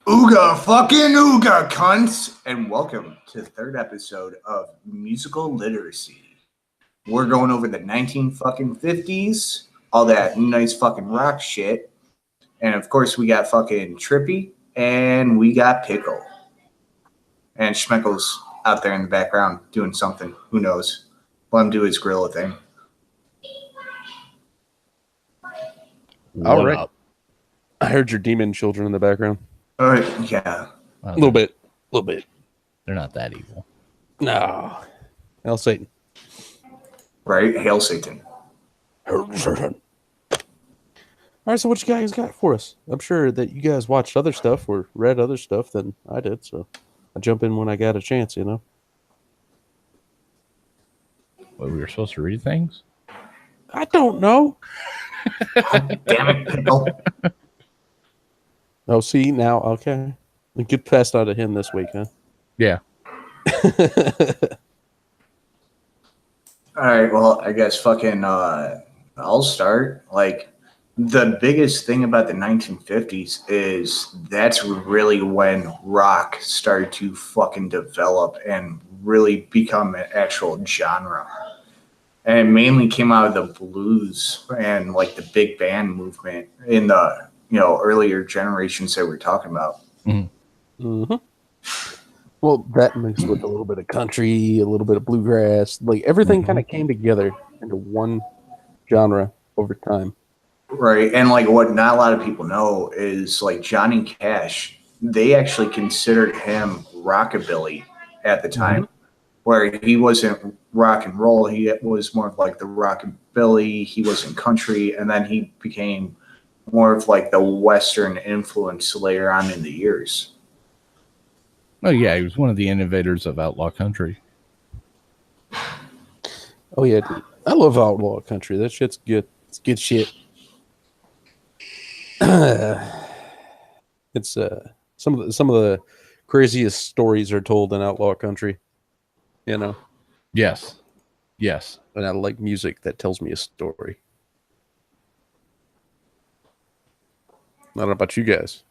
Ooga fucking ooga, cunts! And welcome to the third episode of Musical Literacy. We're going over the 1950s, all that nice fucking rock shit. And of course, we got fucking Trippy, and we got Pickle. And Schmeckle's out there in the background doing something. Who knows? Let him do his gorilla thing. All right. I heard your demon children in the background. Yeah. A little bit. They're not that evil. No. Hail Satan. Right? Hail Satan. Hail Satan. All right, so what you guys got for us? I'm sure that you guys watched other stuff or read other stuff than I did, so I jump in when I got a chance, you know? What, we were supposed to read things? I don't know. Damn it, Pickle. Oh, see, now, okay. Get passed out of him this week, huh? Yeah. All right, well, I guess fucking I'll start. Like, the biggest thing about the 1950s is that's really when rock started to fucking develop and really become an actual genre. And it mainly came out of the blues and like the big band movement in the earlier generations that we're talking about. Mm-hmm. Well, that mixed with a little bit of country, a little bit of bluegrass, like everything kind of came together into one genre over time. Right. And like what not a lot of people know is like Johnny Cash, they actually considered him rockabilly at the time, where he wasn't rock and roll. He was more of like the rockabilly. He wasn't country. And then he became more of like the Western influence later on in the years. Oh, yeah. He was one of the innovators of outlaw country. Oh, yeah, dude. I love outlaw country. That shit's good. It's good shit. It's some of the craziest stories are told in outlaw country, you know. Yes. And I like music that tells me a story. I don't know about you guys.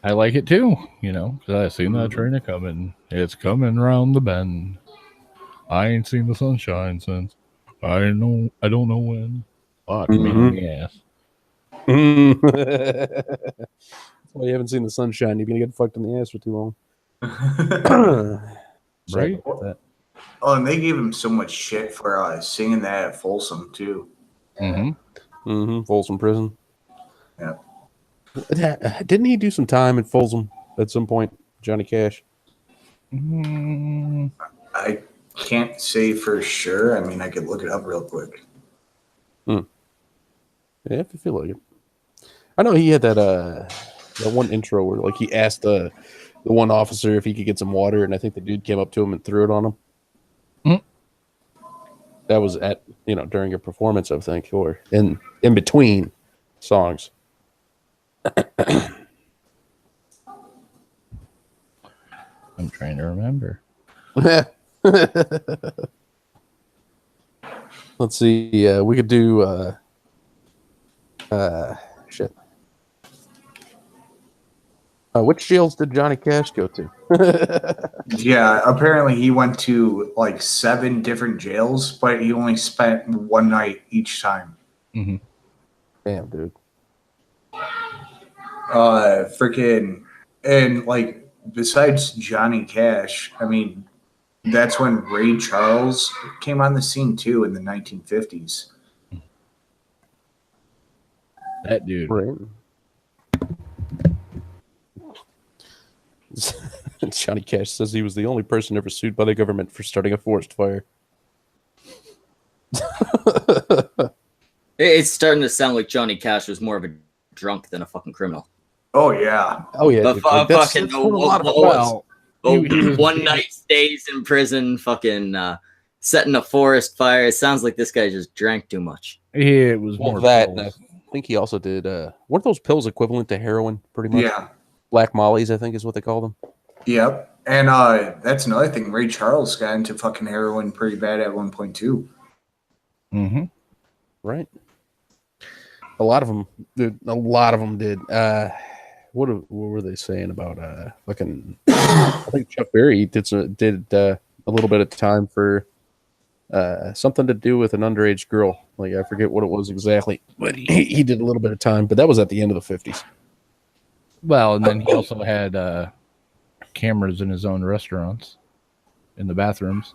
I like it too, because I seen that train a coming. It's coming round the bend. I ain't seen the sunshine since I don't know when. Fuck me in the ass. That's why you haven't seen the sunshine. You're gonna get fucked in the ass for too long. Right? Oh, and they gave him so much shit for singing that at Folsom too. Folsom Prison. Yeah. Didn't he do some time in Folsom at some point, Johnny Cash? I can't say for sure. I mean, I could look it up real quick. Yeah, if you feel like it. I know he had that one intro where like he asked the one officer if he could get some water, and I think the dude came up to him and threw it on him. That was at during a performance, I think, or in between songs. I'm trying to remember. Let's see. We could do shit. Which jails did Johnny Cash go to? Yeah, apparently he went to like 7 different jails, but he only spent one night each time. Damn, dude. Freaking, and like besides Johnny Cash, I mean, that's when Ray Charles came on the scene too in the 1950s. That dude. Right. Johnny Cash says he was the only person ever sued by the government for starting a forest fire. It's starting to sound like Johnny Cash was more of a drunk than a fucking criminal. Oh yeah. Oh yeah. But fucking one night stays in prison, fucking setting a forest fire. It sounds like this guy just drank too much. Yeah, it was more that. I think he also did. Weren't those pills equivalent to heroin? Pretty much. Yeah. Black Mollies, I think, is what they call them. Yep. And that's another thing. Ray Charles got into fucking heroin pretty bad at one point too. Right. A lot of them did. what were they saying about fucking? I think Chuck Berry did a little bit of time for something to do with an underage girl. Like I forget what it was exactly, but he did a little bit of time. But that was at the end of the 50s. Well, and then he also had cameras in his own restaurants, in the bathrooms.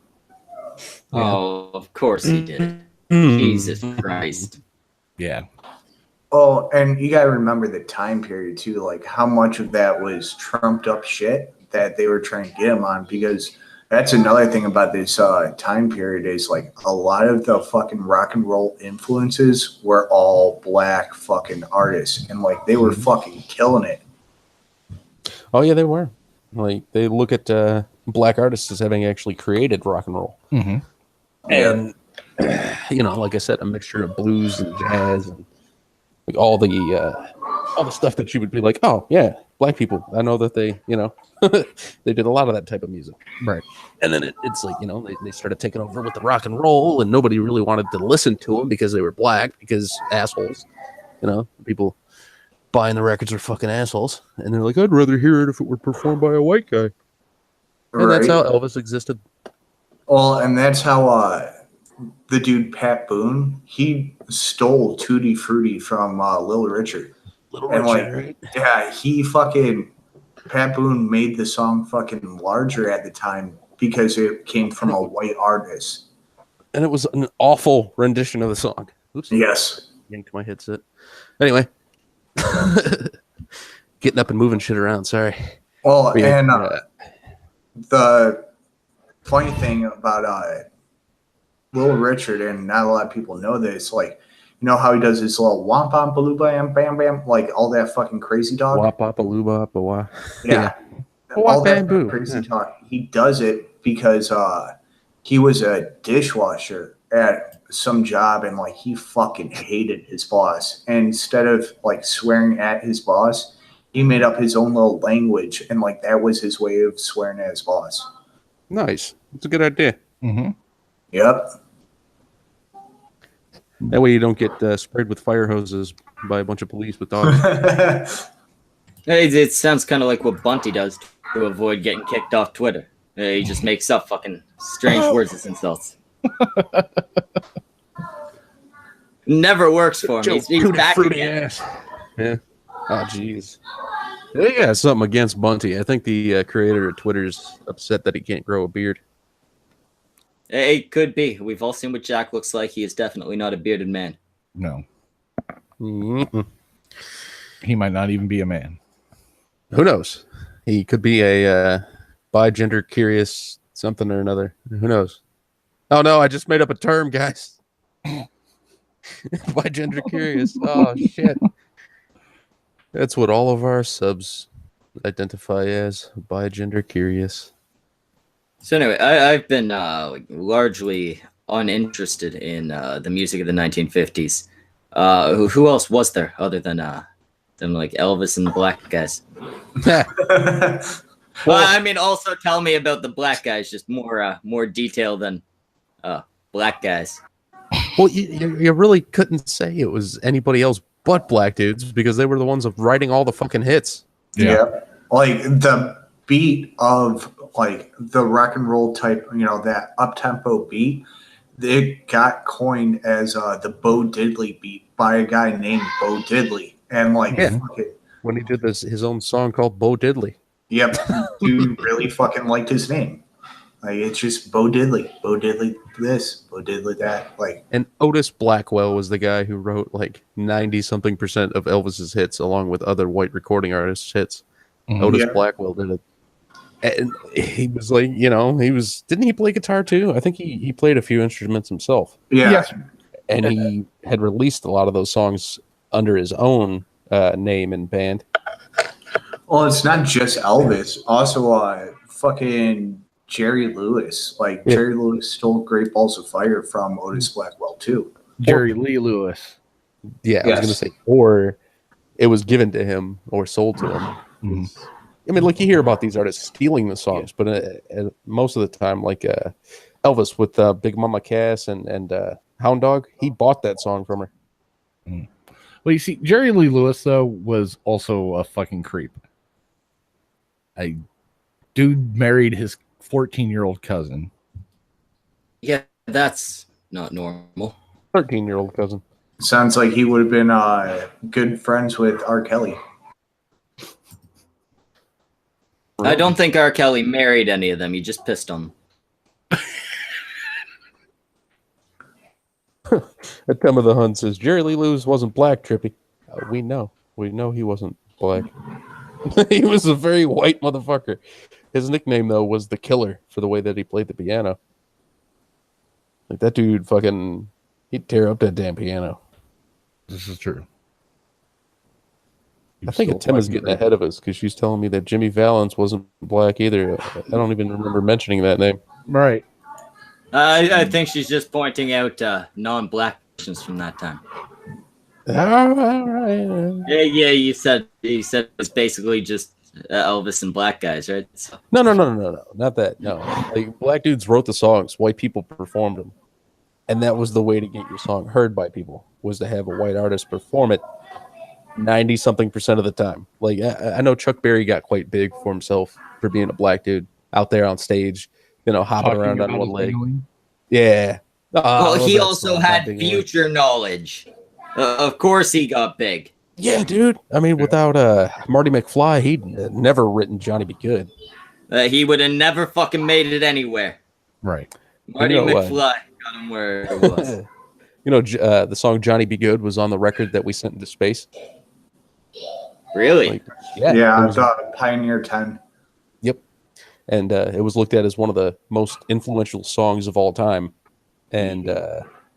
Oh, of course he did. Jesus Christ. Yeah. Oh, and you gotta remember the time period too, like how much of that was trumped up shit that they were trying to get him on, because that's another thing about this time period is like a lot of the fucking rock and roll influences were all black fucking artists, and like they were fucking killing it. Oh yeah, they were. Like they look at black artists as having actually created rock and roll, and like I said, a mixture of blues and jazz and like all the stuff that you would be like, oh yeah, black people. I know that they, they did a lot of that type of music, Right. And then it's like they started taking over with the rock and roll, and nobody really wanted to listen to them because they were black, because assholes, people buying the records are fucking assholes, and they're like, I'd rather hear it if it were performed by a white guy. And that's how Elvis existed. Well, and that's how the dude Pat Boone, he stole Tutti Frutti from Little Richard. Right? Yeah, Pat Boone made the song fucking larger at the time because it came from a white artist. And it was an awful rendition of the song. Oops. Yes. Yanked my headset. Anyway. Getting up and moving shit around, sorry. Well, and the funny thing about Little Richard, and not a lot of people know this, like, how he does his little womp bam baloo bam bam bam, like all that fucking crazy talk. Wop bop a loo bop a wah. Yeah. All that crazy talk. He does it because he was a dishwasher at some job, and like he fucking hated his boss. And instead of like swearing at his boss, he made up his own little language, and like that was his way of swearing at his boss. Nice. That's a good idea. Mm-hmm. Yep. That way you don't get sprayed with fire hoses by a bunch of police with dogs. It sounds kind of like what Bunty does to avoid getting kicked off Twitter. He just makes up fucking strange words as insults. Never works for him. He's back again. Ass. Yeah. Oh, jeez. They got something against Bunty. I think the creator of Twitter's upset that he can't grow a beard. It could be. We've all seen what Jack looks like. He is definitely not a bearded man. No. Mm-mm. He might not even be a man. Who knows? He could be a bi-gender curious something or another. Who knows? Oh, no, I just made up a term, guys. Bi-gender curious. Oh, shit. That's what all of our subs identify as, bi-gender curious. So anyway, I've been largely uninterested in the music of the 1950s. Who else was there other than like Elvis and the black guys? Well, I mean, also tell me about the black guys, just more detail than black guys. Well, you really couldn't say it was anybody else but black dudes, because they were the ones of writing all the fucking hits. Yeah. Like the beat of like the rock and roll type, that up-tempo beat, it got coined as the Bo Diddley beat by a guy named Bo Diddley. And like, when he did his own song called Bo Diddley. Yep. Dude really fucking liked his name. Like, it's just Bo Diddley. Bo Diddley this, Bo Diddley that. Like, and Otis Blackwell was the guy who wrote like 90-something% of Elvis's hits, along with other white recording artists' hits. Mm-hmm. Otis Blackwell did it. And he was like, didn't he play guitar too? I think he played a few instruments himself. Yeah. And he had released a lot of those songs under his own name and band. Well, it's not just Elvis. Also, fucking Jerry Lewis. Like, Jerry Lewis stole Great Balls of Fire from Otis Blackwell too. Jerry Lee Lewis. Yeah, I was going to say, or it was given to him or sold to him. Mm-hmm. I mean, like, you hear about these artists stealing the songs, but most of the time, like Elvis with Big Mama Cass and Hound Dog, he bought that song from her. Mm. Well, you see, Jerry Lee Lewis though was also a fucking creep. A dude married his 14-year-old cousin. Yeah, that's not normal. 13-year-old cousin. Sounds like he would have been good friends with R. Kelly. I don't think R. Kelly married any of them. He just pissed on them. At Time of the Hun says Jerry Lee Lewis wasn't black, Trippy. We know he wasn't black. He was a very white motherfucker. His nickname though was the Killer for the way that he played the piano. Like that dude, fucking, he'd tear up that damn piano. This is true. I think Tim is getting ahead of us because she's telling me that Jimmy Valance wasn't black either. I don't even remember mentioning that name. Right. I think she's just pointing out non-black persons from that time. All right. Yeah. You said it's basically just Elvis and black guys, right? So. No, not that. No, like black dudes wrote the songs, white people performed them, and that was the way to get your song heard by people, was to have a white artist perform it 90-something% of the time. Like I know Chuck Berry got quite big for himself for being a black dude out there on stage, hopping around on one leg. Yeah. Well, he also had future knowledge. Of course, he got big. Yeah, dude. I mean, without Marty McFly, he'd never written Johnny Be Good. He would have never fucking made it anywhere. Right. Marty McFly got him where it was. The song Johnny Be Good was on the record that we sent into space. Really? Yeah, I thought Pioneer 10. Yep. And it was looked at as one of the most influential songs of all time. And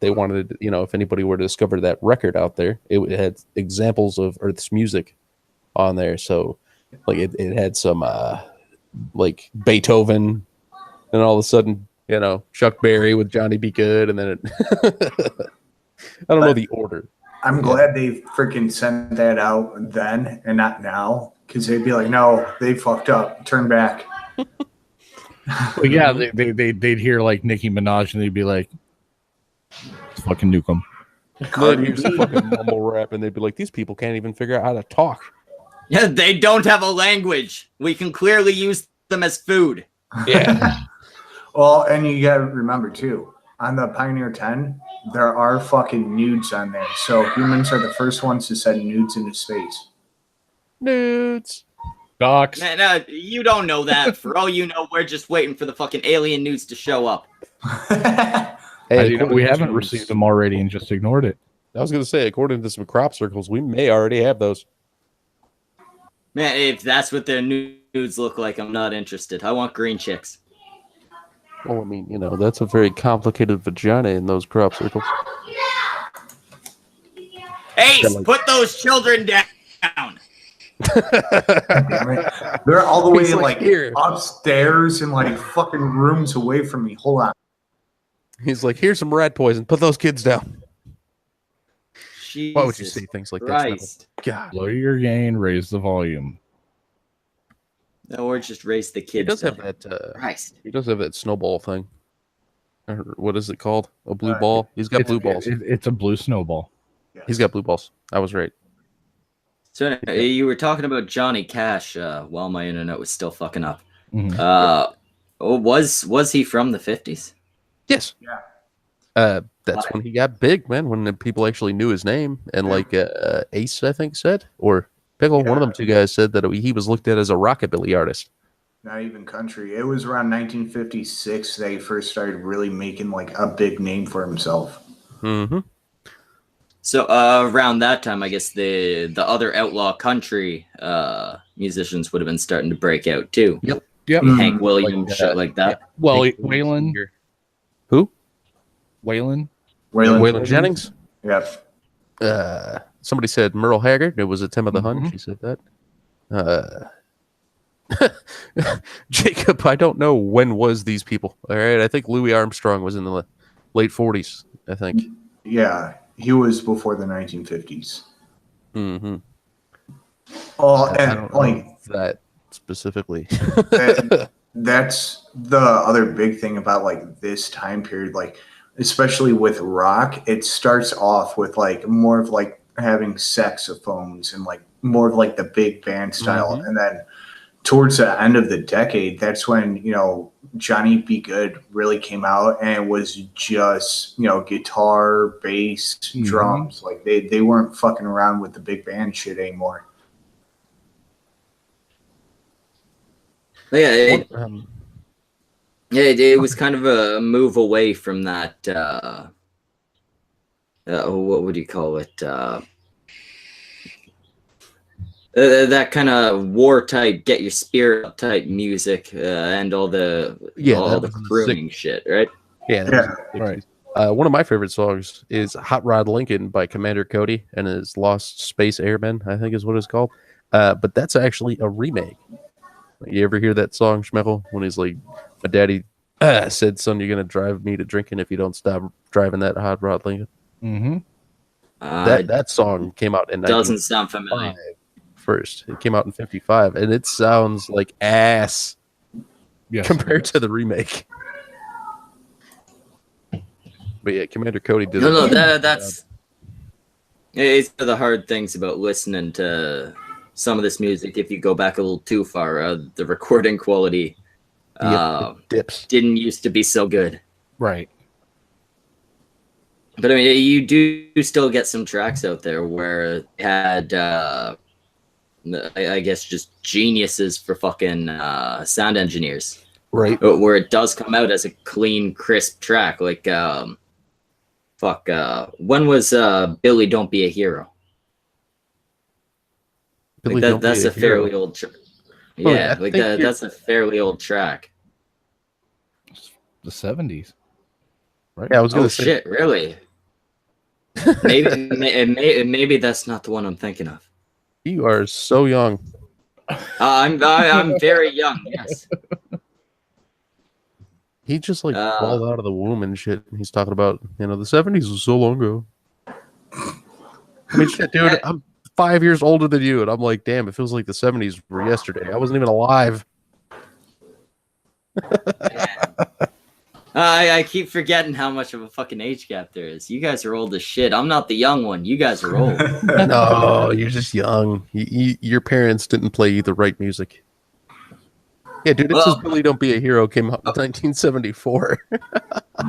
they wanted, if anybody were to discover that record out there, it had examples of Earth's music on there. So, like, it had some, like, Beethoven, and all of a sudden, Chuck Berry with Johnny Be Good, and then I don't know the order. I'm glad they freaking sent that out then and not now, because they'd be like, no, they fucked up. Turn back. Well, yeah, they'd hear like Nicki Minaj and they'd be like, fucking nuke them. They'd hear some fucking mumble rap and they'd be like, these people can't even figure out how to talk. Yeah, they don't have a language. We can clearly use them as food. Yeah. Well, and you got to remember, too, on the Pioneer 10, there are fucking nudes on there. So humans are the first ones to send nudes into space. Nudes. Docs. No, you don't know that. For all you know, we're just waiting for the fucking alien nudes to show up. Hey, we haven't received them already and just ignored it. I was going to say, according to some crop circles, we may already have those. Man, if that's what their nudes look like, I'm not interested. I want green chicks. Well, I mean, that's a very complicated vagina in those crop circles. Ace, put those children down. They're all the way like here. Upstairs and like fucking rooms away from me. Hold on. He's like, here's some rat poison. Put those kids down. Jesus Why would you say things like Christ. that? God. Lower your gain, raise the volume. No, or just raise the kids. He does have that. Christ. He does have that snowball thing. Or what is it called? A blue ball. He's got blue balls. It's a blue snowball. Yes. He's got blue balls. I was right. So you were talking about Johnny Cash while my internet was still fucking up. Mm-hmm. Was he from the 50s? Yes. Yeah. That's when he got big, man. When the people actually knew his name, and like Ace, I think, said, or Pickle, one of them two guys said that he was looked at as a rockabilly artist. Not even country. It was around 1956 that he first started really making like a big name for himself. Mm-hmm. So around that time, I guess the other outlaw country musicians would have been starting to break out too. Yep. Hank Williams, shit like that. Yeah. Well, Waylon. Who? Waylon Jennings? Yep. Somebody said Merle Haggard. It was a Tim of the Hun. She said that. Jacob, I don't know when was these people. All right, I think Louis Armstrong was in the late 40s, I think. Yeah, he was before the 1950s. Mm-hmm. Oh, I and don't like know that specifically. that's the other big thing about like this time period, like especially with rock, it starts off with like more of like having saxophones and like more of like the big band style. And then towards the end of the decade, that's when, Johnny Be Good really came out, and it was just, guitar, bass, drums. Like they weren't fucking around with the big band shit anymore. Yeah, it was kind of a move away from that. What would you call it? That kind of war type, get your spirit up type music, and all the crooning shit, right? Yeah, right. One of my favorite songs is "Hot Rod Lincoln" by Commander Cody and his Lost Space Airmen, I think is what it's called. But that's actually a remake. You ever hear that song, Schmechel, when he's like, "My daddy said, son, you're gonna drive me to drinking if you don't stop driving that Hot Rod Lincoln." Mm-hmm. That song came out in doesn't sound familiar. First, it came out in '55, and it sounds like ass compared to the remake. But yeah, Commander Cody did. That's it's one of the hard things about listening to some of this music. If you go back a little too far, the recording quality dips. Didn't used to be so good, right? But I mean, you do still get some tracks out there where it had, I guess, just geniuses for fucking sound engineers, right? Where it does come out as a clean, crisp track. Like, when was Billy Don't Be a Hero? Like that's a fairly old track. Yeah, that's a fairly old track. The 70s, right? Yeah, I was gonna say. Shit, really? Maybe that's not the one I'm thinking of. You are so young. I'm very young. Yes. He just like crawled out of the womb and shit. He's talking about the 70s was so long ago. I mean, shit, dude. I'm 5 years older than you, and I'm like, damn, it feels like the 70s were yesterday. I wasn't even alive. I keep forgetting how much of a fucking age gap there is. You guys are old as shit. I'm not the young one. You guys are old. No, you're just young. Your parents didn't play the right music. Yeah, dude, it says Billy Don't Be a Hero came out in 1974.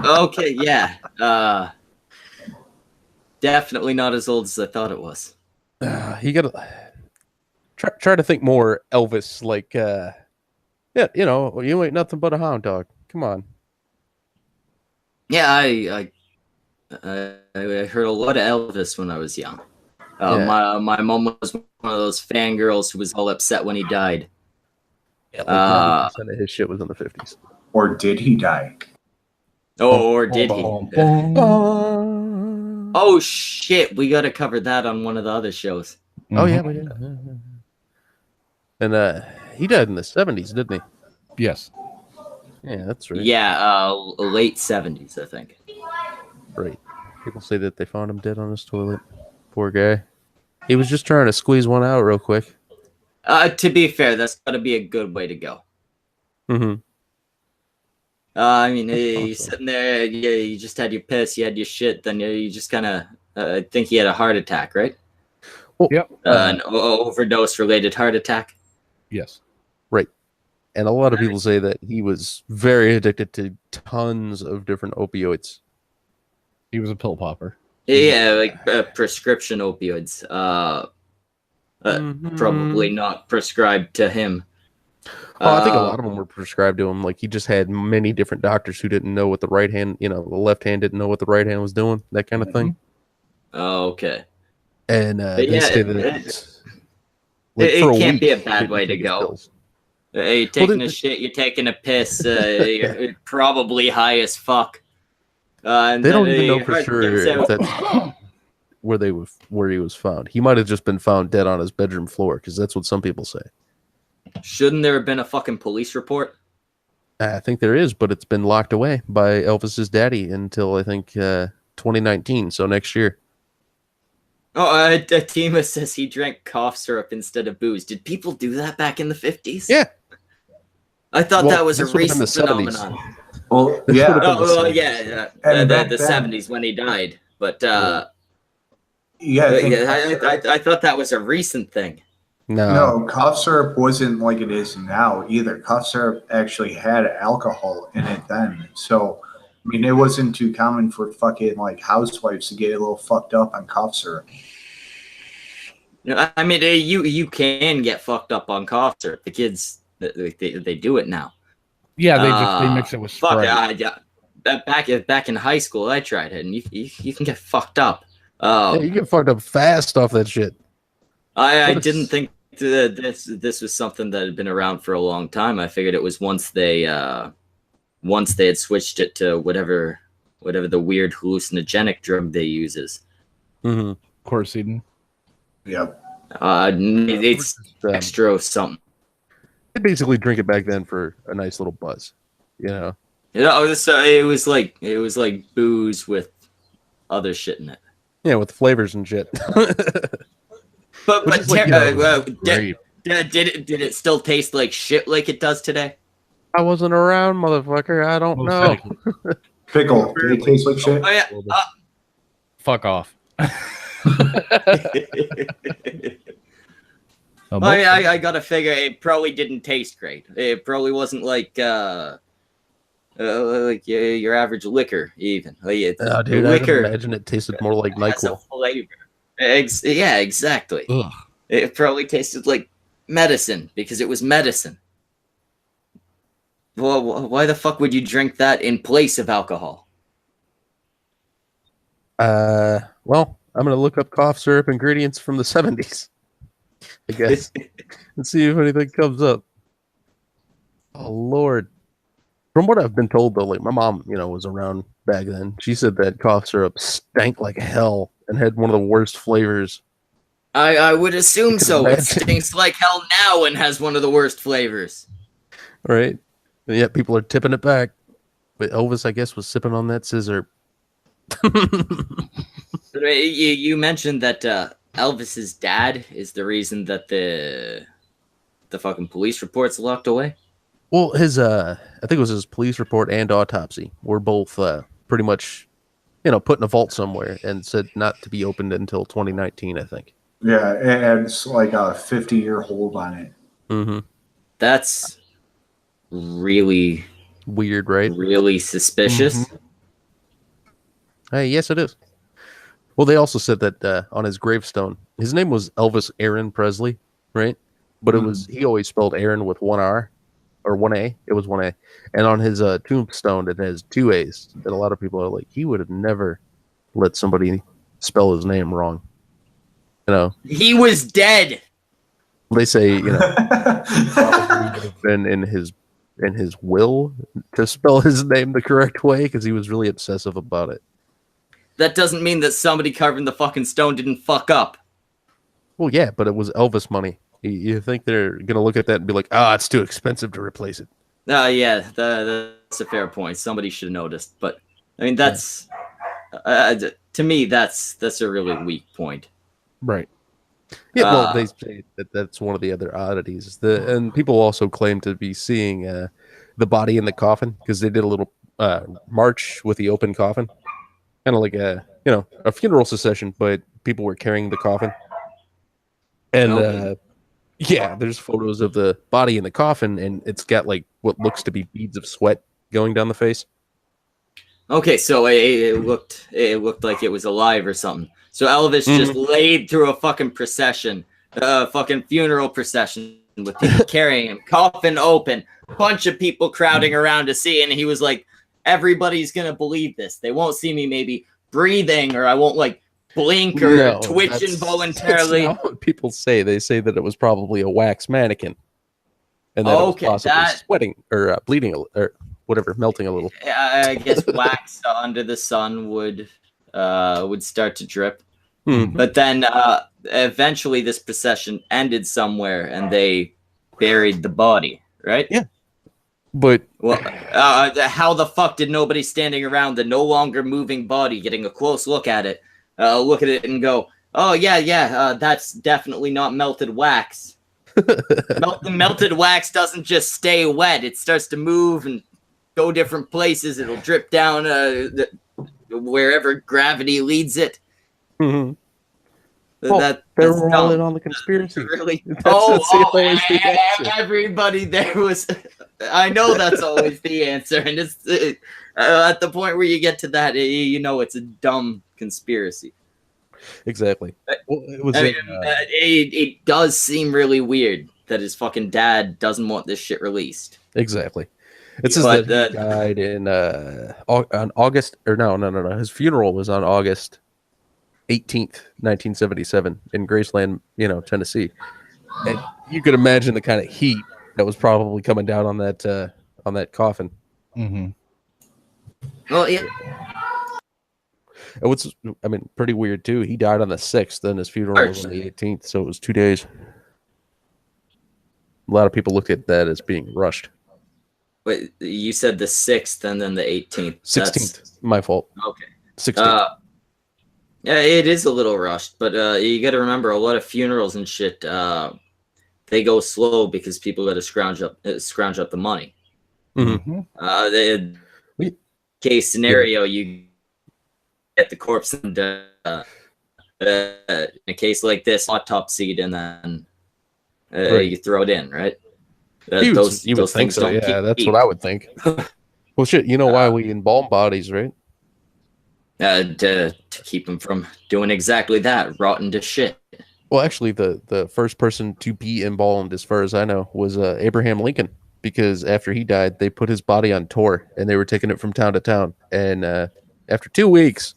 Okay, yeah. Definitely not as old as I thought it was. You gotta try to think more Elvis, like, you ain't nothing but a hound dog. Come on. Yeah, I heard a lot of Elvis when I was young. My mom was one of those fangirls who was all upset when he died. Yeah, like 90% of his shit was in the 50s. Or did he die? Or did he? Oh shit, we gotta cover that on one of the other shows. Oh yeah, we did. And he died in the 70s, didn't he? Yes. Yeah, that's right. Yeah, late 70s, I think. Right. People say that they found him dead on his toilet. Poor guy. He was just trying to squeeze one out real quick. To be fair, that's gotta be a good way to go. Mm-hmm. I mean, you're sitting there, you just had your piss, you had your shit, then you just kind of, I think he had a heart attack, right? Well, yep. An overdose-related heart attack. Yes. Right. And a lot of people say that he was very addicted to tons of different opioids. He was a pill popper. Yeah, like prescription opioids. Probably not prescribed to him. I think a lot of them were prescribed to him. Like, he just had many different doctors who didn't know what the right hand, the left hand didn't know what the right hand was doing, that kind of thing. Oh, okay. And they say that it can't be a bad way to go. You're taking a shit, you're taking a piss, you're probably high as fuck. And they don't even know for sure if that's where he was found. He might have just been found dead on his bedroom floor, because that's what some people say. Shouldn't there have been a fucking police report? I think there is, but it's been locked away by Elvis's daddy until I think 2019, so next year. Oh, Atima says he drank cough syrup instead of booze. Did people do that back in the 50s? Yeah. I thought that was a recent phenomenon. Well, yeah. The 70s when he died. But Yeah, I think I thought that was a recent thing. no, cough syrup wasn't like it is now either. Cough syrup actually had alcohol in it then. So, I mean, it wasn't too common for fucking like housewives to get a little fucked up on cough syrup. I mean, you can get fucked up on cough syrup. The kids, they do it now. Yeah, they mix it with Fuck, Sprite. back in high school, I tried it, and you can get fucked up. Yeah, you get fucked up fast off that shit. I didn't think this was something that had been around for a long time. I figured it was once they had switched it to whatever the weird hallucinogenic drug they uses. Mm-hmm. Quercetin. Yep. It's extra something. They basically drink it back then for a nice little buzz, you know. So it was like booze with other shit in it. Yeah, with flavors and shit. But like, did it still taste like shit like it does today? I wasn't around, motherfucker. I don't know. Pickle. Did it taste like shit? Oh yeah. Fuck off. I gotta figure it probably didn't taste great. It probably wasn't like your average liquor, even. Dude, liquor. I imagine it tasted more like NyQuil. Flavor. Yeah, exactly. Ugh. It probably tasted like medicine because it was medicine. Well, why the fuck would you drink that in place of alcohol? Well, I'm gonna look up cough syrup ingredients from the 70s, I guess, and see if anything comes up. Oh Lord. From what I've been told, though, like my mom, was around back then. She said that cough syrup stank like hell and had one of the worst flavors. I would assume so. Imagine. It stinks like hell now and has one of the worst flavors. Right? And yet people are tipping it back. But Elvis, I guess, was sipping on that scissor. You mentioned that Elvis's dad is the reason that the fucking police report's locked away. Well, his I think it was his police report and autopsy were both pretty much, put in a vault somewhere and said not to be opened until 2019, I think. Yeah, and it's like a 50-year hold on it. Mm-hmm. That's really weird, right? Really suspicious. Mm-hmm. Hey, yes, it is. Well, they also said that on his gravestone, his name was Elvis Aaron Presley, right? But it was he always spelled Aaron with one R or one A. It was one A, and on his tombstone it has two A's. And a lot of people are like, he would have never let somebody spell his name wrong. He was dead. They say probably would have been in his will to spell his name the correct way because he was really obsessive about it. That doesn't mean that somebody carving the fucking stone didn't fuck up. Well, yeah, but it was Elvis money. You think they're gonna look at that and be like, it's too expensive to replace it? Yeah, that's a fair point. Somebody should have noticed. But I mean, that's to me, that's a really weak point. Right. Yeah, well, they say that's one of the other oddities. And people also claim to be seeing the body in the coffin because they did a little march with the open coffin, kind of like a funeral procession, but people were carrying the coffin. And there's photos of the body in the coffin, and it's got like what looks to be beads of sweat going down the face. Okay, so it looked like it was alive or something. So Elvis just laid through a fucking procession, fucking funeral procession with people carrying him, coffin open, bunch of people crowding around to see, and he was like, everybody's gonna believe this. They won't see me maybe breathing, or I won't like blink or twitch involuntarily. That's not what people say. They say that it was probably a wax mannequin, and that it was possibly sweating or bleeding or whatever, melting a little. I guess wax under the sun would start to drip. Mm-hmm. But then eventually this procession ended somewhere and they buried the body, right? Yeah. But how the fuck did nobody standing around the no longer moving body getting a close look at it and go, oh yeah, that's definitely not melted wax. Melted wax doesn't just stay wet. It starts to move and go different places. It'll drip down wherever gravity leads it. Mm-hmm. Well, That's they were all dumb. in on the conspircy. Really? That's always the answer. Everybody there was. I know that's always the answer, and it's at the point where you get to that, you know, it's a dumb conspiracy. Exactly. Well, it was. I mean, it does seem really weird that his fucking dad doesn't want this shit released. Exactly. It says But, that he died in on August, or no. His funeral was on August 18th, 1977, in Graceland, Tennessee. And you could imagine the kind of heat that was probably coming down on that coffin. Mm-hmm. Well, yeah. And pretty weird too. He died on the 6th, and his funeral was on the 18th, so it was 2 days. A lot of people look at that as being rushed. Wait, you said the 6th and then the 18th. 16th. My fault. Okay. 16th. Yeah, it is a little rushed, but you got to remember a lot of funerals and shit. They go slow because people got to scrounge up the money. Mm-hmm. Case scenario, you get the corpse and in a case like this, autopsied, and then you throw it in, right? Those things so. don't Yeah, that's what I would think. Well, shit, you know why we embalm bodies, right? To keep them from doing exactly that, rotten to shit. Well, actually, the first person to be embalmed, as far as I know, was Abraham Lincoln, because after he died, they put his body on tour, and they were taking it from town to town. And after 2 weeks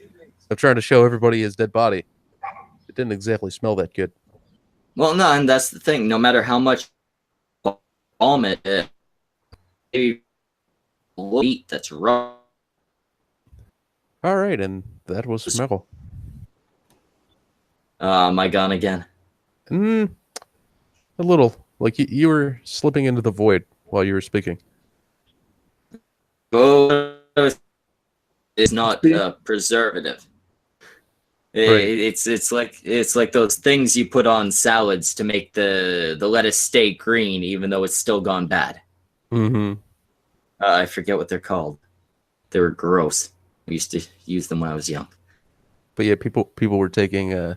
of trying to show everybody his dead body, it didn't exactly smell that good. Well, no, and that's the thing. No matter how much embalm it, meat that's raw. All right, and that was Smeggle. Am I gone again? A little. Like you were slipping into the void while you were speaking. Oh, it's not preservative. It's like those things you put on salads to make the lettuce stay green, even though it's still gone bad. Mm-hmm. I forget what they're called. They were gross. I used to use them when I was young. But yeah, people were taking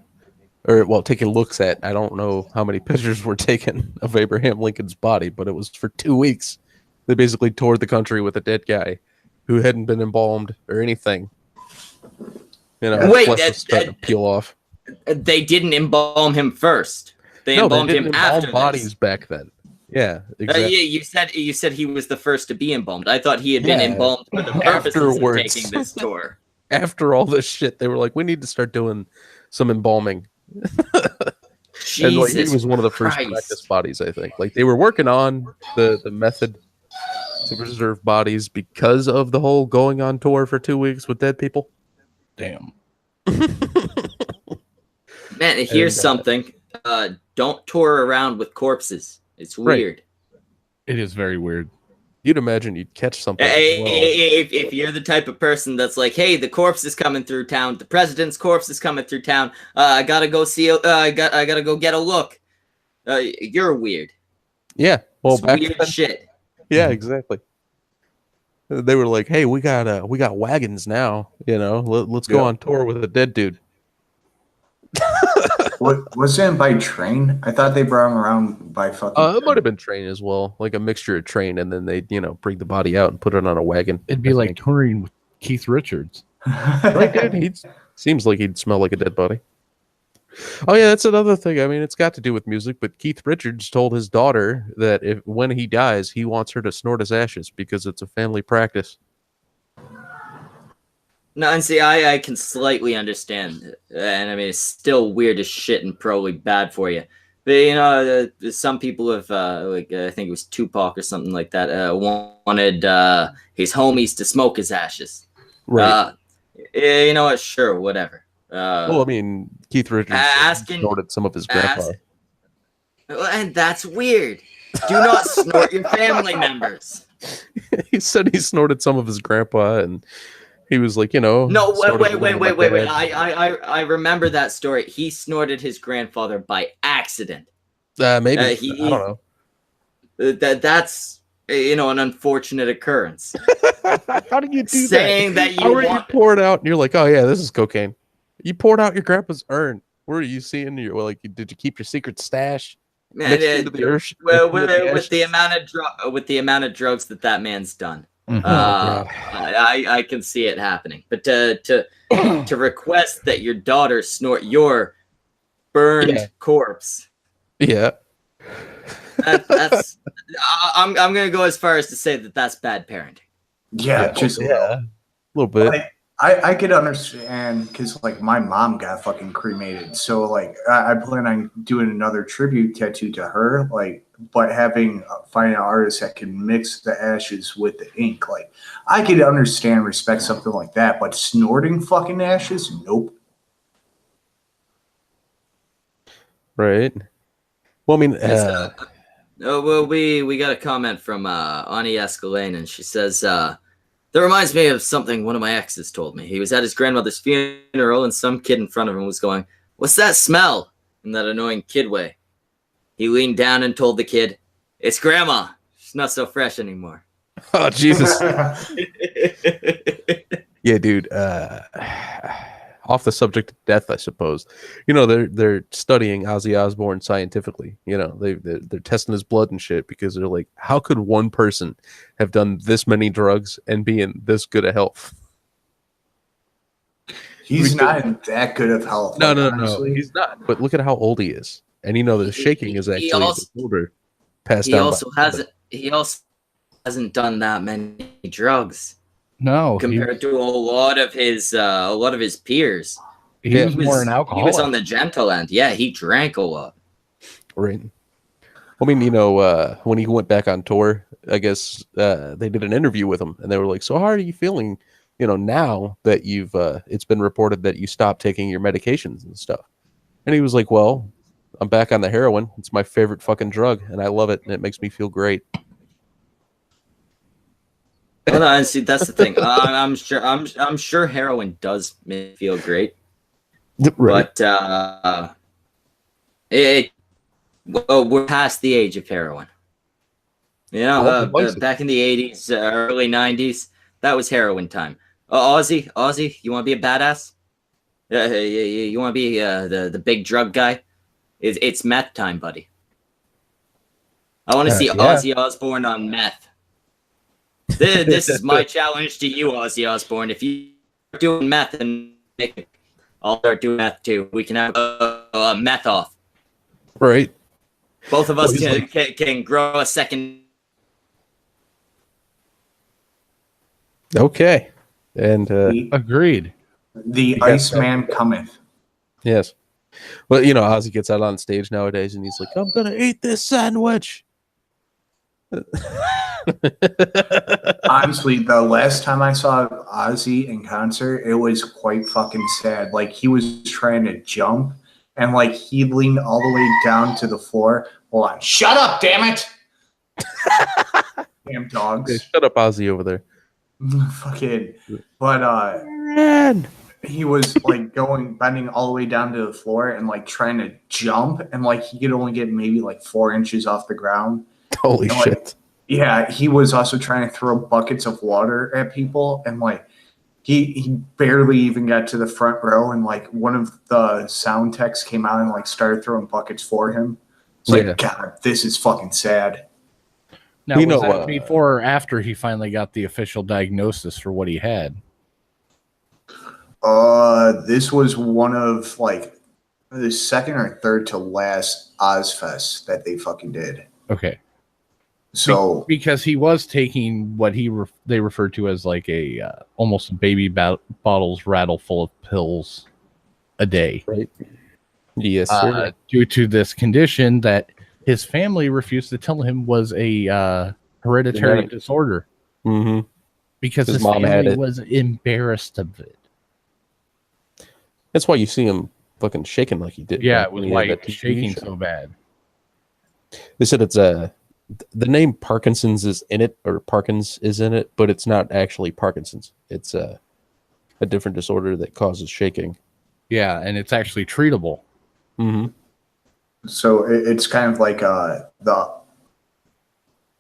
taking looks at. I don't know how many pictures were taken of Abraham Lincoln's body, but it was for 2 weeks. They basically toured the country with a dead guy who hadn't been embalmed or anything. Wait, flesh was starting to peel off. They didn't embalm him first. They embalmed him after bodies back then. Yeah, exactly. You said he was the first to be embalmed. I thought he had been embalmed for the purposes of taking this tour. After all this shit, they were like, "We need to start doing some embalming." And like, he was one of the first practice bodies, I think. Like they were working on the method to preserve bodies because of the whole going on tour for 2 weeks with dead people. Damn. Man, here's something. Don't tour around with corpses. It's weird. It is very weird. You'd imagine you'd catch something. If you're the type of person that's like, hey, the corpse is coming through town. The president's corpse is coming through town. I gotta go see. I gotta go get a look. You're weird. Yeah. Well, it's weird shit. Yeah, exactly. They were like, "Hey, we got wagons now. Let's go on tour with a dead dude." Was it by train? I thought they brought him around by fucking. It might have been train as well, like a mixture of train, and then they, bring the body out and put it on a wagon. It'd be like touring with Keith Richards. Right, dude? He seems like he'd smell like a dead body. Oh yeah, that's another thing. I mean, it's got to do with music, but Keith Richards told his daughter that when he dies, he wants her to snort his ashes because it's a family practice. No, and see, I can slightly understand, and I mean, it's still weird as shit and probably bad for you. But some people have, I think it was Tupac or something like that, wanted his homies to smoke his ashes. Right. You know what? Sure, whatever. Well, I mean, Keith Richards snorted some of his grandpa. And that's weird. Do not snort your family members. He said he snorted some of his grandpa, and he was like, No, wait. I remember that story. He snorted his grandfather by accident. Maybe. I don't know. That's an unfortunate occurrence. How did you do Saying that you pour it out, and you're like, oh yeah, this is cocaine. You poured out your grandpa's urn. Where are you seeing your? Well, like, did you keep your secret stash? Man, Next to the earth? well, Next to the with the ashes? amount of drugs that man's done, Mhm. God. I can see it happening. But to request that your daughter snort your burned Yeah. corpse, Yeah. that's I'm gonna go as far as to say that that's bad parenting. Yeah, just a little. A little bit. Like, I could understand because like my mom got fucking cremated, so like I plan on doing another tribute tattoo to her, like, but finding an artist that can mix the ashes with the ink. Like, I could understand, respect something like that, but snorting fucking ashes, nope. Right. Well, I mean, Oh well, we got a comment from Ani Escalane, and she says, "That reminds me of something one of my exes told me. He was at his grandmother's funeral, and some kid in front of him was going, 'What's that smell?' in that annoying kid way. He leaned down and told the kid, 'It's Grandma. She's not so fresh anymore.'" oh Jesus. Yeah, dude. Off the subject of death, I suppose. You know, they're studying Ozzy Osbourne scientifically. You know, they're testing his blood and shit because they're like, how could one person have done this many drugs and be in this good of health? He's not in that good of health. No, like, no, honestly. he's not. But look at how old he is, and you know the shaking is actually also- the shoulder passed He down. also hasn't done that many drugs No, compared to a lot of his peers. he was more an He alcoholic. was on the gentle end. Yeah, he drank a lot. Right. I mean, you know, when he went back on tour, I guess they did an interview with him, and they were like, "So how are you feeling? You know, now that you've it's been reported that you stopped taking your medications and stuff." And he was like, "Well, I'm back on the heroin. It's my favorite fucking drug, and I love it, and it makes me feel great." Well, no, and see, that's the thing. I'm sure heroin does make me feel great, Right. but we're past the age of heroin. You know, Well, he likes it. back in the '80s, early '90s, that was heroin time. Ozzy, you want to be a badass? You want to be the big drug guy? It's meth time, buddy. I want to see yeah. Ozzy Osbourne on meth. This is my challenge to you, Ozzy Osbourne. If you're doing meth and I'll start doing meth too. We can have a meth off. Right. Both of us Well, can grow a second. Okay. And Agreed. The got Iceman cometh. yes. Well, you know, Ozzy gets out on stage nowadays, and he's like, "I'm gonna eat this sandwich." Honestly, the last time I saw Ozzy in concert, it was quite fucking sad. Like, he was trying to jump, and like he leaned all the way down to the floor. Hold on, shut up, damn it! Damn Okay, dogs. shut up, Ozzy over there. Fucking. But Man. he was like bending all the way down to the floor and like trying to jump, and like he could only get maybe like 4 inches off the ground. Holy And, like, shit. yeah, he was also trying to throw buckets of water at people, and like he barely even got to the front row, and like one of the sound techs came out and like started throwing buckets for him. It's like, Yeah. God, this is fucking sad. Now, You was know, that before or after he finally got the official diagnosis for what he had? This was one of like the second or third to last Ozfest that they fucking did. Okay. So Because he was taking what they referred to as like a almost a baby bottles rattle full of pills a day, Right. Yes, sir. due to this condition that his family refused to tell him was a hereditary Genetic. disorder Mm-hmm. because His his mom had family it. was embarrassed of it. That's why you see him fucking shaking like he did. Yeah, like, it was when he had like that TV shaking show. so bad. They said it's the name Parkinson's is in it, or Parkins is in it, but it's not actually Parkinson's. It's a different disorder that causes shaking. Yeah, and it's actually treatable. Mm-hmm. So it's kind of like the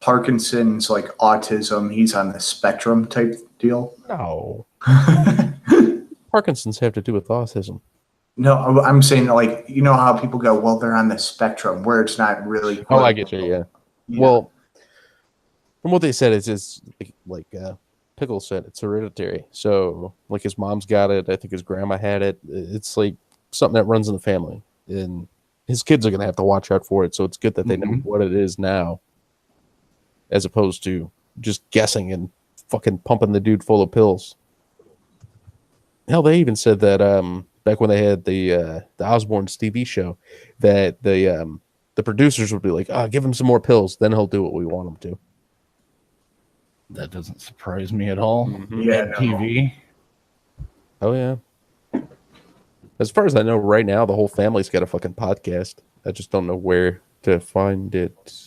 Parkinson's, like autism. He's on the spectrum type deal. No. Parkinson's have to do with autism. No, I'm saying like you know how people go, well, they're on the spectrum where it's not really. Oh, I get you. Yeah. Well, from what they said, it's just like Pickle said, it's hereditary. So, like his mom's got it. I think his grandma had it. It's like something that runs in the family, and his kids are gonna have to watch out for it. So it's good that they know what it is now, as opposed to just guessing and fucking pumping the dude full of pills. Hell, they even said that back when they had the Osbournes TV show, that the producers would be like, give him some more pills, then he'll do what we want him to. That doesn't surprise me at all. Yeah, no. TV. Oh yeah. As far as I know, right now the whole family's got a fucking podcast. I just don't know where to find it.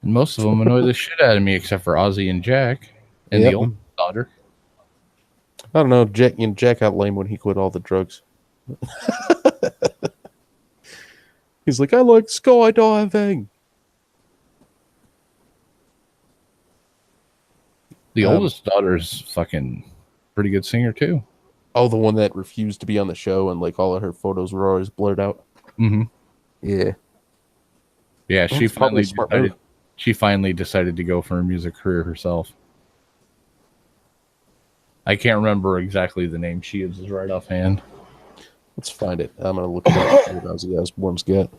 And most of them annoy the shit out of me, except for Ozzy and Jack and the old daughter. I don't know. Jack got lame when he quit all the drugs. He's like, I like skydiving. The oldest daughter's fucking pretty good singer too. Oh, the one that refused to be on the show and like all of her photos were always blurred out. Mm-hmm. Yeah. Yeah, Well, she finally decided to go for a music career herself. I can't remember exactly the name she uses right offhand. Let's find it. I'm gonna look it up. What Ozzy Osbourne's got.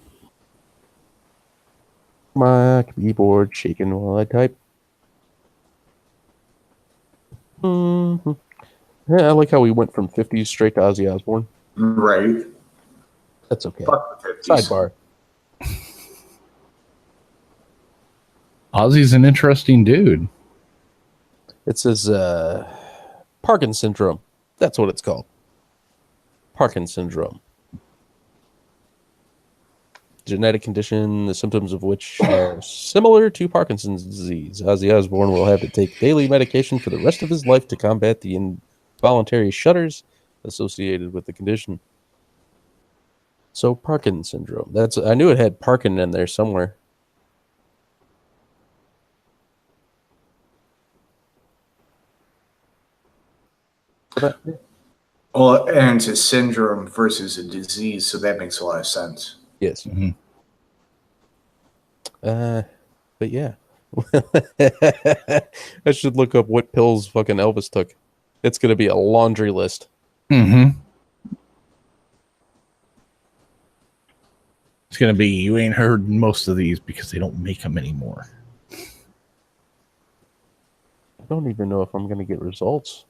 My keyboard shaking while I type. Mm-hmm. Yeah, I like how we went from 50s straight to Ozzy Osbourne. Right. That's okay. Fuck the 50s. Sidebar. Ozzy's an interesting dude. It says Parkinson syndrome. That's what it's called. Parkinson syndrome. Genetic condition, the symptoms of which are similar to Parkinson's disease. Ozzy Osbourne will have to take daily medication for the rest of his life to combat the involuntary shudders associated with the condition. So Parkinson syndrome. I knew it had Parkin in there somewhere. Well, and it's a syndrome versus a disease, so that makes a lot of sense. Yes. Mm-hmm. But yeah. I should look up what pills fucking Elvis took. It's going to be a laundry list. Mm-hmm. It's going to be, you ain't heard most of these because they don't make them anymore. I don't even know if I'm going to get results.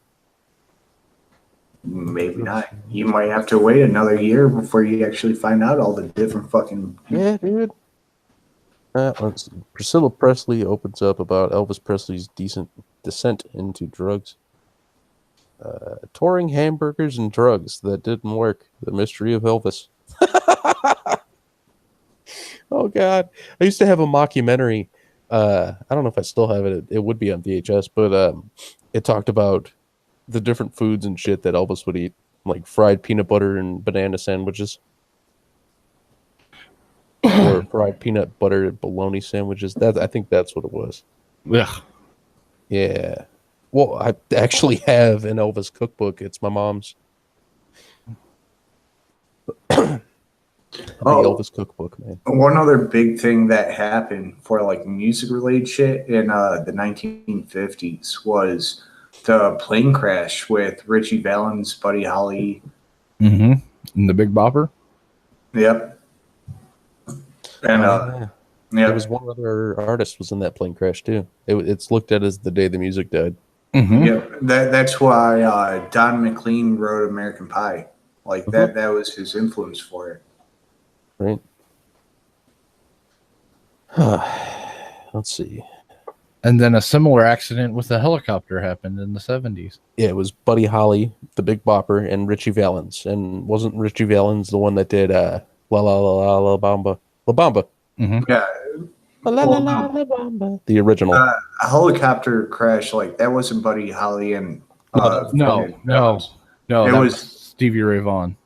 Maybe not. You might have to wait another year before you actually find out all the different fucking... Yeah, dude. Let's see. Priscilla Presley opens up about Elvis Presley's descent into drugs. Touring hamburgers and drugs that didn't work. The mystery of Elvis. Oh, God. I used to have a mockumentary. I don't know if I still have it. It would be on VHS, but it talked about the different foods and shit that Elvis would eat, like fried peanut butter and banana sandwiches. Or fried peanut butter and bologna sandwiches. I think that's what it was. Ugh. Yeah. Well, I actually have an Elvis cookbook. It's my mom's. The Elvis cookbook, man. One other big thing that happened for like music related shit in the 1950s was the plane crash with Richie Valens, Buddy Holly. Mm-hmm. And the Big Bopper? Yep. And Yeah. yeah, There was one other artist was in that plane crash too. It's looked at as the day the music died. Mm-hmm. yeah. That's why Don McLean wrote American Pie. Like that was his influence for it. Right. Let's see. And then a similar accident with a helicopter happened in the 70s. Yeah, it was Buddy Holly, the Big Bopper, and Richie Valens. And wasn't Richie Valens the one that did La La La La La Bamba? La Bamba. Mm-hmm. Yeah. La La La La La Bamba. The original. A helicopter crash, like that wasn't Buddy Holly and No. It That was Stevie Ray Vaughan.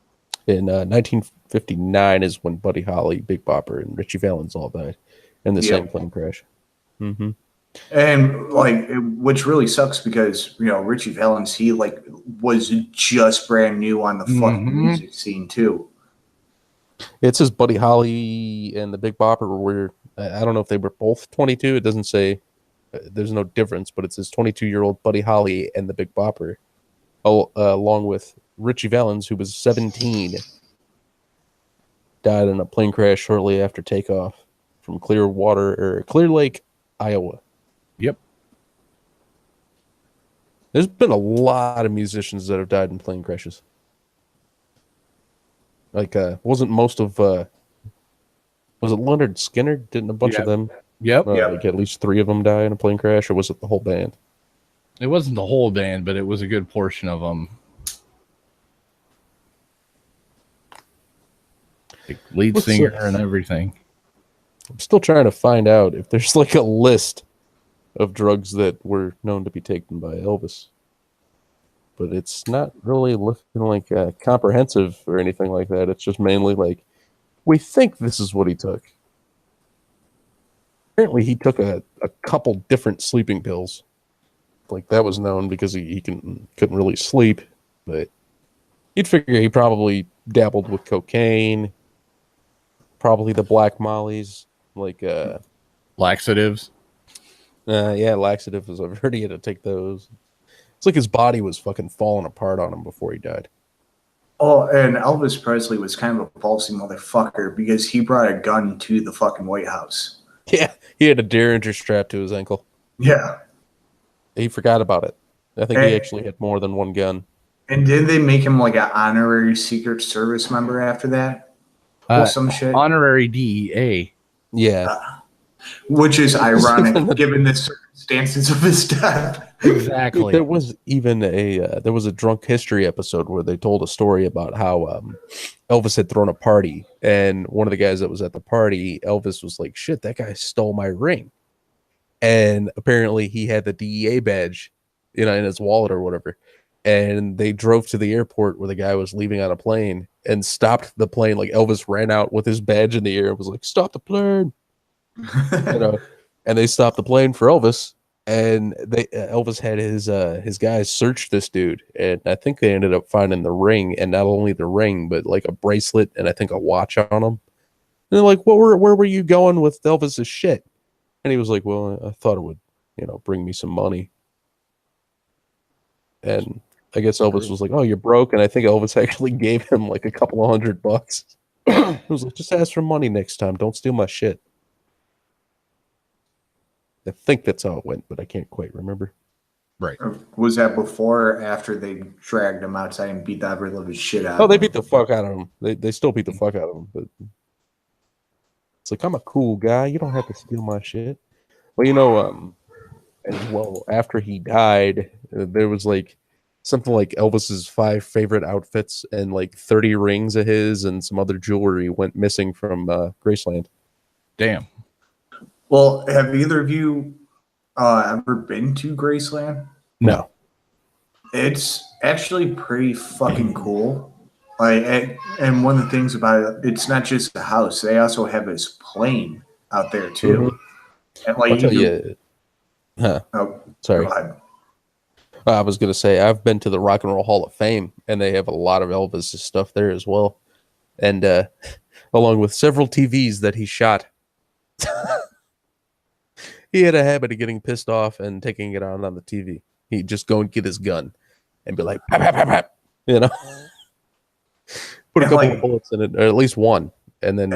In 1959 is when Buddy Holly, Big Bopper, and Richie Valens all died in the same plane crash. Mm-hmm. And like, which really sucks because Richie Valens, he like was just brand new on the fucking music scene too. It says Buddy Holly and the Big Bopper were, I don't know if they were both 22. It doesn't say, there's no difference, but it says 22-year-old Buddy Holly and the Big Bopper, along with Richie Valens, who was 17, died in a plane crash shortly after takeoff from Clear Lake, Iowa. Yep. There's been a lot of musicians that have died in plane crashes. Like, wasn't most of, was it Leonard Skinner? Didn't a bunch of them, Yep. like at least 3 of them die in a plane crash, or was it the whole band? It wasn't the whole band, but it was a good portion of them. Like lead singer and everything. I'm still trying to find out if there's like a list of drugs that were known to be taken by Elvis. But it's not really looking like comprehensive or anything like that. It's just mainly like, we think this is what he took. Apparently he took a couple different sleeping pills. Like that was known because he couldn't really sleep. But you'd figure he probably dabbled with cocaine, probably the black mollies, like Laxatives. Yeah, laxatives. I've heard he had to take those. It's like his body was fucking falling apart on him before he died. Oh, and Elvis Presley was kind of a ballsy motherfucker because he brought a gun to the fucking White House. Yeah, he had a Derringer strapped to his ankle. Yeah. He forgot about it. I think he actually had more than one gun. And did they make him like an honorary Secret Service member after that? Or some shit? Honorary DEA. Yeah. Which is ironic given the circumstances of his death. Exactly. There was even a Drunk History episode where they told a story about how Elvis had thrown a party, and one of the guys that was at the party, Elvis was like, "Shit, that guy stole my ring," and apparently he had the DEA badge, in his wallet or whatever. And they drove to the airport where the guy was leaving on a plane and stopped the plane. Like Elvis ran out with his badge in the air and was like, "Stop the plane!" And they stopped the plane for Elvis. And Elvis had his guys search this dude, and I think they ended up finding the ring, and not only the ring, but like a bracelet and I think a watch on him. And they're like, "Where were you going with Elvis's shit?" And he was like, "Well, I thought it would, bring me some money." And I guess Elvis was like, "Oh, you're broke," and I think Elvis actually gave him like a couple of $100. He was like, "Just ask for money next time. Don't steal my shit." I think that's how it went, but I can't quite remember. Right. Was that before or after they dragged him outside and beat the ever living shit out Oh, of they him? beat the fuck out of him. They still beat the fuck out of him, but it's like, I'm a cool guy. You don't have to steal my shit. Well, as well, after he died, there was like something like Elvis's 5 favorite outfits and like 30 rings of his and some other jewelry went missing from Graceland. Damn. Well, have either of you ever been to Graceland? No. It's actually pretty fucking cool. Like, and one of the things about it, it's not just the house. They also have this plane out there too. And like, I'll tell you. Oh, sorry. go ahead. I was going to say, I've been to the Rock and Roll Hall of Fame, and they have a lot of Elvis' stuff there as well. And along with several TVs that he shot. He had a habit of getting pissed off and taking it out on the TV. He'd just go and get his gun and be like, "Pap, pap, pap, pap," Put a couple of bullets in it, or at least one, and then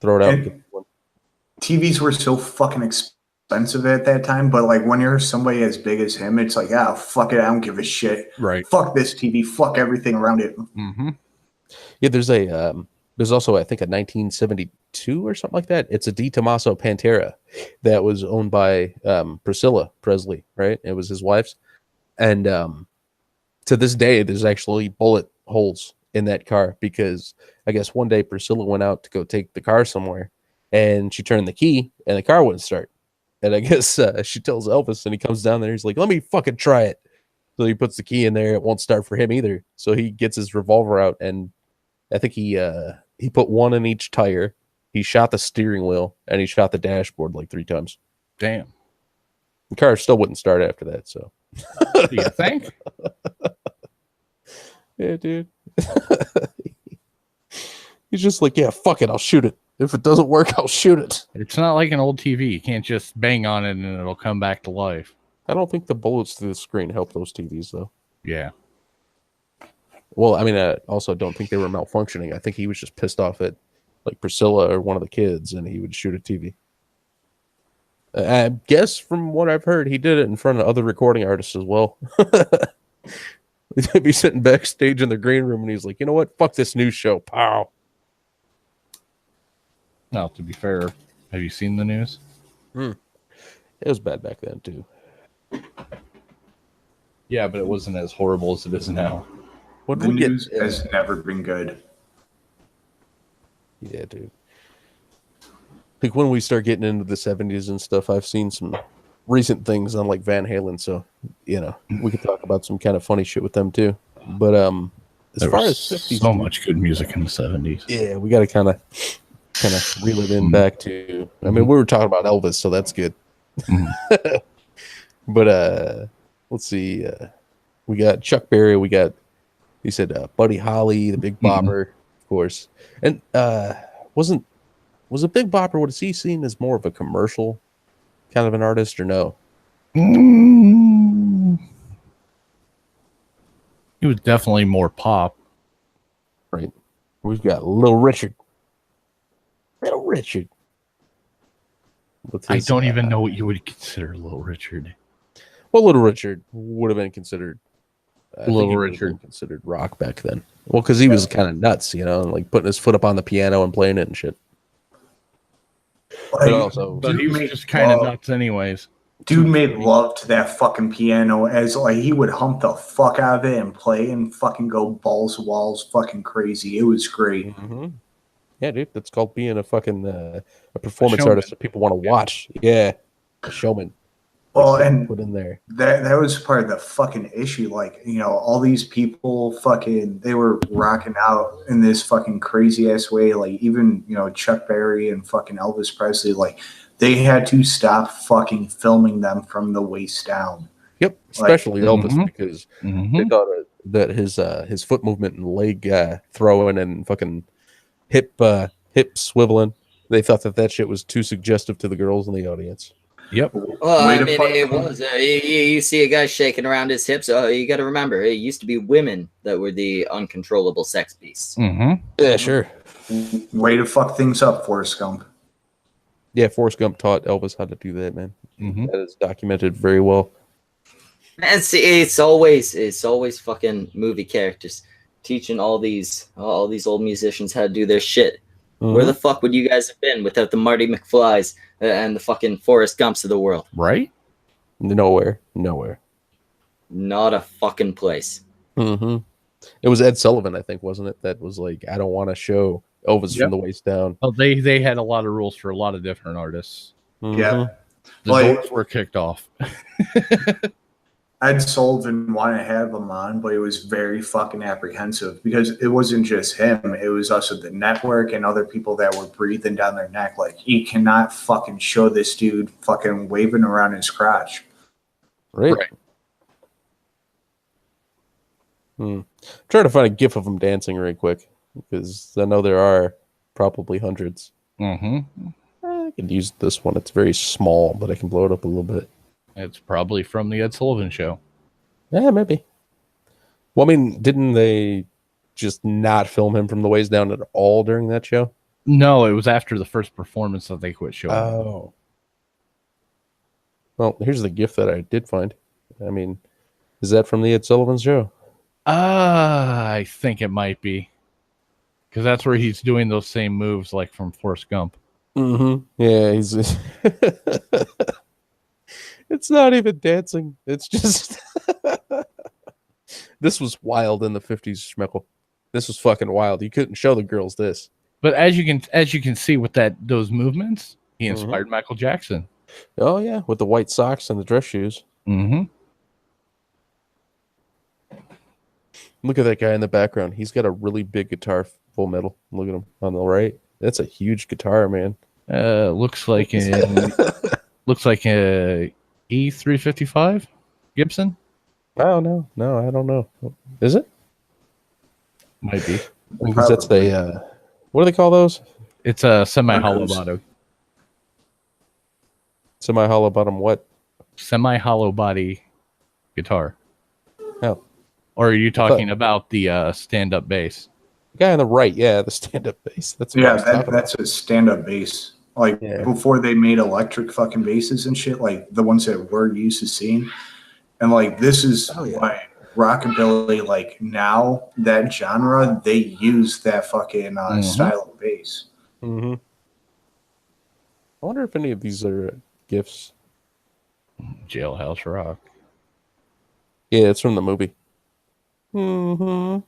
throw it out. And get one. TVs were so fucking expensive at that time, but like when you're somebody as big as him, it's like, fuck it, I don't give a shit. Right. Fuck this TV, fuck everything around it. Mm-hmm. Yeah, there's also, I think, a 1972 or something like that. It's a Di Tommaso Pantera that was owned by Priscilla Presley, right? It was his wife's. And to this day, there's actually bullet holes in that car because I guess one day Priscilla went out to go take the car somewhere and she turned the key and the car wouldn't start. And I guess she tells Elvis and he comes down there. He's like, "Let me fucking try it." So he puts the key in there. It won't start for him either. So he gets his revolver out and I think he put one in each tire. He shot the steering wheel and he shot the dashboard like 3 times. Damn. The car still wouldn't start after that. So, do you think? Yeah, dude. He's just like, yeah, fuck it, I'll shoot it. If it doesn't work, I'll shoot it. It's not like an old TV. You can't just bang on it and it'll come back to life. I don't think the bullets through the screen help those TVs, though. Yeah. Well, I mean, I also don't think they were malfunctioning. I think he was just pissed off at, like, Priscilla or one of the kids, and he would shoot a TV. I guess from what I've heard, he did it in front of other recording artists as well. He'd be sitting backstage in the green room, and he's like, you know what? Fuck this news show. Pow. Now, to be fair, have you seen the news? It was bad back then, too. Yeah, but it wasn't as horrible as it is now. What The we get? news has never been good. Yeah, dude. Like when we start getting into the 70s and stuff, I've seen some recent things on like Van Halen, so we can talk about some kind of funny shit with them too. But as There far was as 50s, so much good music in the 70s. yeah, we got to kind of reel it in back to. I mean, we were talking about Elvis, so that's good. But let's see. We got Chuck Berry. We got, he said, Buddy Holly, the Big Bopper, of course. And was a Big Bopper, what is he seen as more of a commercial kind of an artist or no? He was definitely more pop. Right. We've got Little Richard. Little Richard. I don't even know what you would consider Little Richard. Well, Little Richard would have been considered. Little Richard considered rock back then. Well, because he was kind of nuts, like putting his foot up on the piano and playing it and shit. But also, But he was just kind of nuts, anyways. Dude made love to that fucking piano as like he would hump the fuck out of it and play and fucking go balls to walls fucking crazy. It was great. Yeah, dude, that's called being a fucking a performance artist that people want to watch. Yeah, a showman. Well, and put in there. That was part of the fucking issue. Like, all these people fucking, they were rocking out in this fucking crazy ass way. Like even, Chuck Berry and fucking Elvis Presley, like they had to stop fucking filming them from the waist down. Yep. Especially Elvis because they thought that his foot movement and leg throwing and fucking hip swiveling, they thought that shit was too suggestive to the girls in the audience. Yep. Well, I mean, it was. You see a guy shaking around his hips. You got to remember, it used to be women that were the uncontrollable sex beasts. Yeah, sure. Way to fuck things up, Forrest Gump. Yeah, Forrest Gump taught Elvis how to do that, man. That is documented very well. And see, it's always fucking movie characters teaching all these old musicians how to do their shit. Where the fuck would you guys have been without the Marty McFlys and the fucking Forrest Gumps of the world? Right? Nowhere. Not a fucking place. It was Ed Sullivan, I think, wasn't it? That was like, I don't want to show Elvis from the waist down. Well, they had a lot of rules for a lot of different artists. Yeah. The doors were kicked off. Ed Sullivan wanted to have him on, but he was very fucking apprehensive because it wasn't just him. It was also the network and other people that were breathing down their neck. Like, you cannot fucking show this dude fucking waving around his crotch. Right. Trying to find a gif of him dancing right quick because I know there are probably hundreds. I could use this one. It's very small, but I can blow it up a little bit. It's probably from the Ed Sullivan Show. Yeah, maybe. Well, I mean, didn't they just not film him from the waist down at all during that show? No, it was after the first performance that they quit showing. Oh. Well, here's the gift that I did find. I mean, is that from the Ed Sullivan Show? I think it might be. Because that's where he's doing those same moves like from Forrest Gump. Yeah, he's... It's not even dancing. It's just... This was wild in the 50s, Schmeckle. This was fucking wild. You couldn't show the girls this. But as you can see with those movements, he inspired Michael Jackson. Oh, yeah, with the white socks and the dress shoes. Look at that guy in the background. He's got a really big guitar, Full Metal. Look at him on the right. That's a huge guitar, man. Looks like a E355 Gibson. Oh no, I don't know. Is it? Might be. Because that's a What do they call those? It's a semi-hollow bottom. Semi-hollow bottom what? Semi-hollow body guitar. Oh. Or are you talking about the stand-up bass? The guy on the right, yeah, the stand-up bass. That's what I was talking that's a stand-up bass. Like before they made electric fucking basses and shit, like the ones that we're used to seeing. And like this is why rockabilly, like now that genre, they use that fucking style of bass. Mm-hmm. I wonder if any of these are gifts. Jailhouse Rock. Yeah, it's from the movie. Mm-hmm.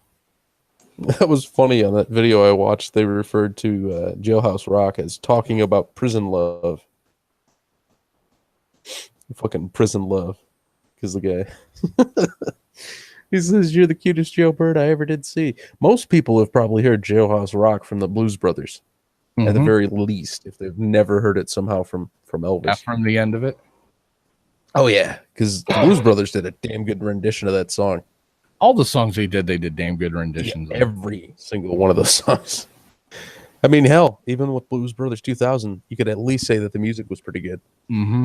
That was funny on that video I watched. They referred to Jailhouse Rock as talking about prison love. Fucking prison love. Because the guy... he says, "You're the cutest jailbird I ever did see." Most people have probably heard Jailhouse Rock from the Blues Brothers. At the very least, if they've never heard it somehow from Elvis. From the end of it? Oh, yeah. Because the Blues Brothers did a damn good rendition of that song. All the songs they did damn good renditions. Yeah, every single one of those songs. I mean, hell, even with Blues Brothers 2000, you could at least say that the music was pretty good. Mm-hmm.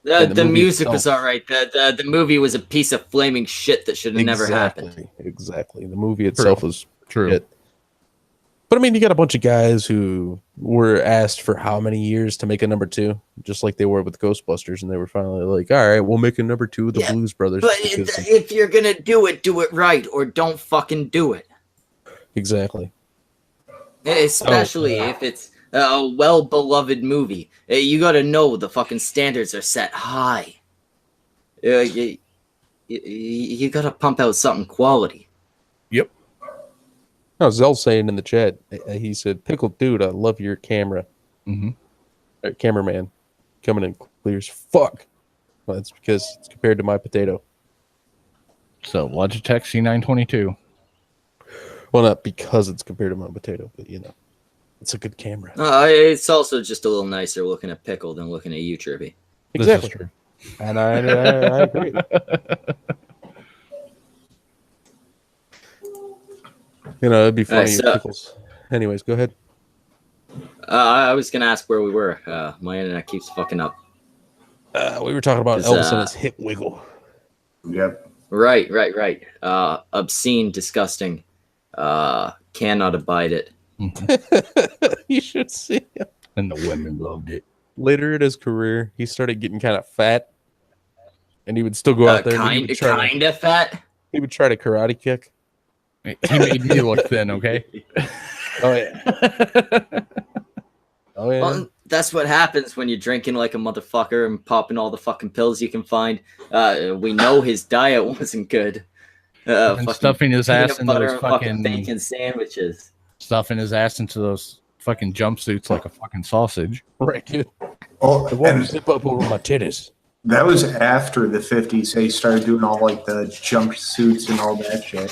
The music was all right. The movie was a piece of flaming shit that should have never happened. Exactly. The movie itself was true. Shit. But I mean, you got a bunch of guys who were asked for how many years to make a number 2, just like they were with Ghostbusters, and they were finally like, "All right, we'll make a number 2 with the Blues Brothers." But if you're gonna do it right, or don't fucking do it. Exactly. Especially if it's a well-beloved movie, you got to know the fucking standards are set high. You got to pump out something quality. Yep. No, Zell's saying in the chat, he said, "Pickled dude, I love your camera." Mm-hmm. Cameraman coming in clear as fuck. Well, that's because it's compared to my potato. So Logitech C922. Well, not because it's compared to my potato, but you know, it's a good camera. It's also just a little nicer looking at Pickle than looking at you, Trippy. Exactly. This is true. And I agree. You know, it'd be funny if Pickles. Anyways, go ahead. I was gonna ask where we were. My internet keeps fucking up. We were talking about Elvis and his hip wiggle. Yep. Right. Obscene, disgusting. Cannot abide it. You should see him. And the women loved it. Later in his career, he started getting kind of fat, and he would still go out there. Kind of fat. He would try to karate kick. He made me look thin, okay? Oh yeah. Oh yeah. Well, that's what happens when you're drinking like a motherfucker and popping all the fucking pills you can find. We know his diet wasn't good. And stuffing his ass into those fucking bacon sandwiches. Stuffing his ass into those fucking jumpsuits like a fucking sausage. Right, dude. Oh, I want to zip up over my titties. That was after the 50s. They started doing all like the jumpsuits and all that shit.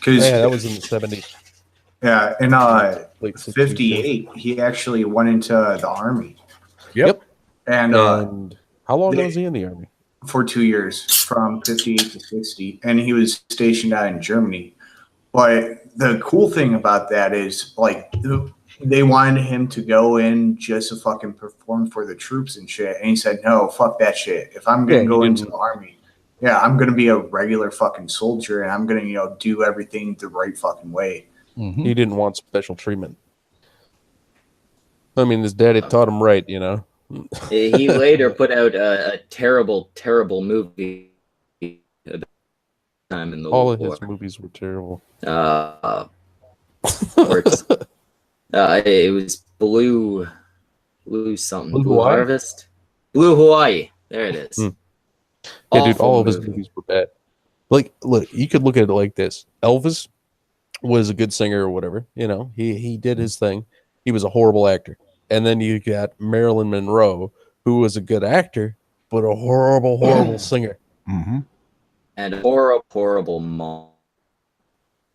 Yeah, that was in the 70s. Yeah, in Late 60s, 58, he actually went into the army. Yep. And how long was he in the army? For 2 years, from 58 to 60. And he was stationed out in Germany. But the cool thing about that is, like, they wanted him to go in just to fucking perform for the troops and shit. And he said, "No, fuck that shit. If I'm going to go into the army, I'm going to be a regular fucking soldier, and I'm going to, do everything the right fucking way." Mm-hmm. He didn't want special treatment. I mean, his daddy taught him right, you know. He later put out a terrible, terrible movie. Time in the all war. of his movies were terrible. It was Blue something. Blue Hawaii? Harvest. Blue Hawaii. There it is. Yeah, dude, all of his movies were bad. Like, look, you could look at it like this. Elvis was a good singer or whatever. You know, he did his thing. He was a horrible actor. And then you got Marilyn Monroe, who was a good actor, but a horrible, horrible singer. Mm-hmm. And horrible mom.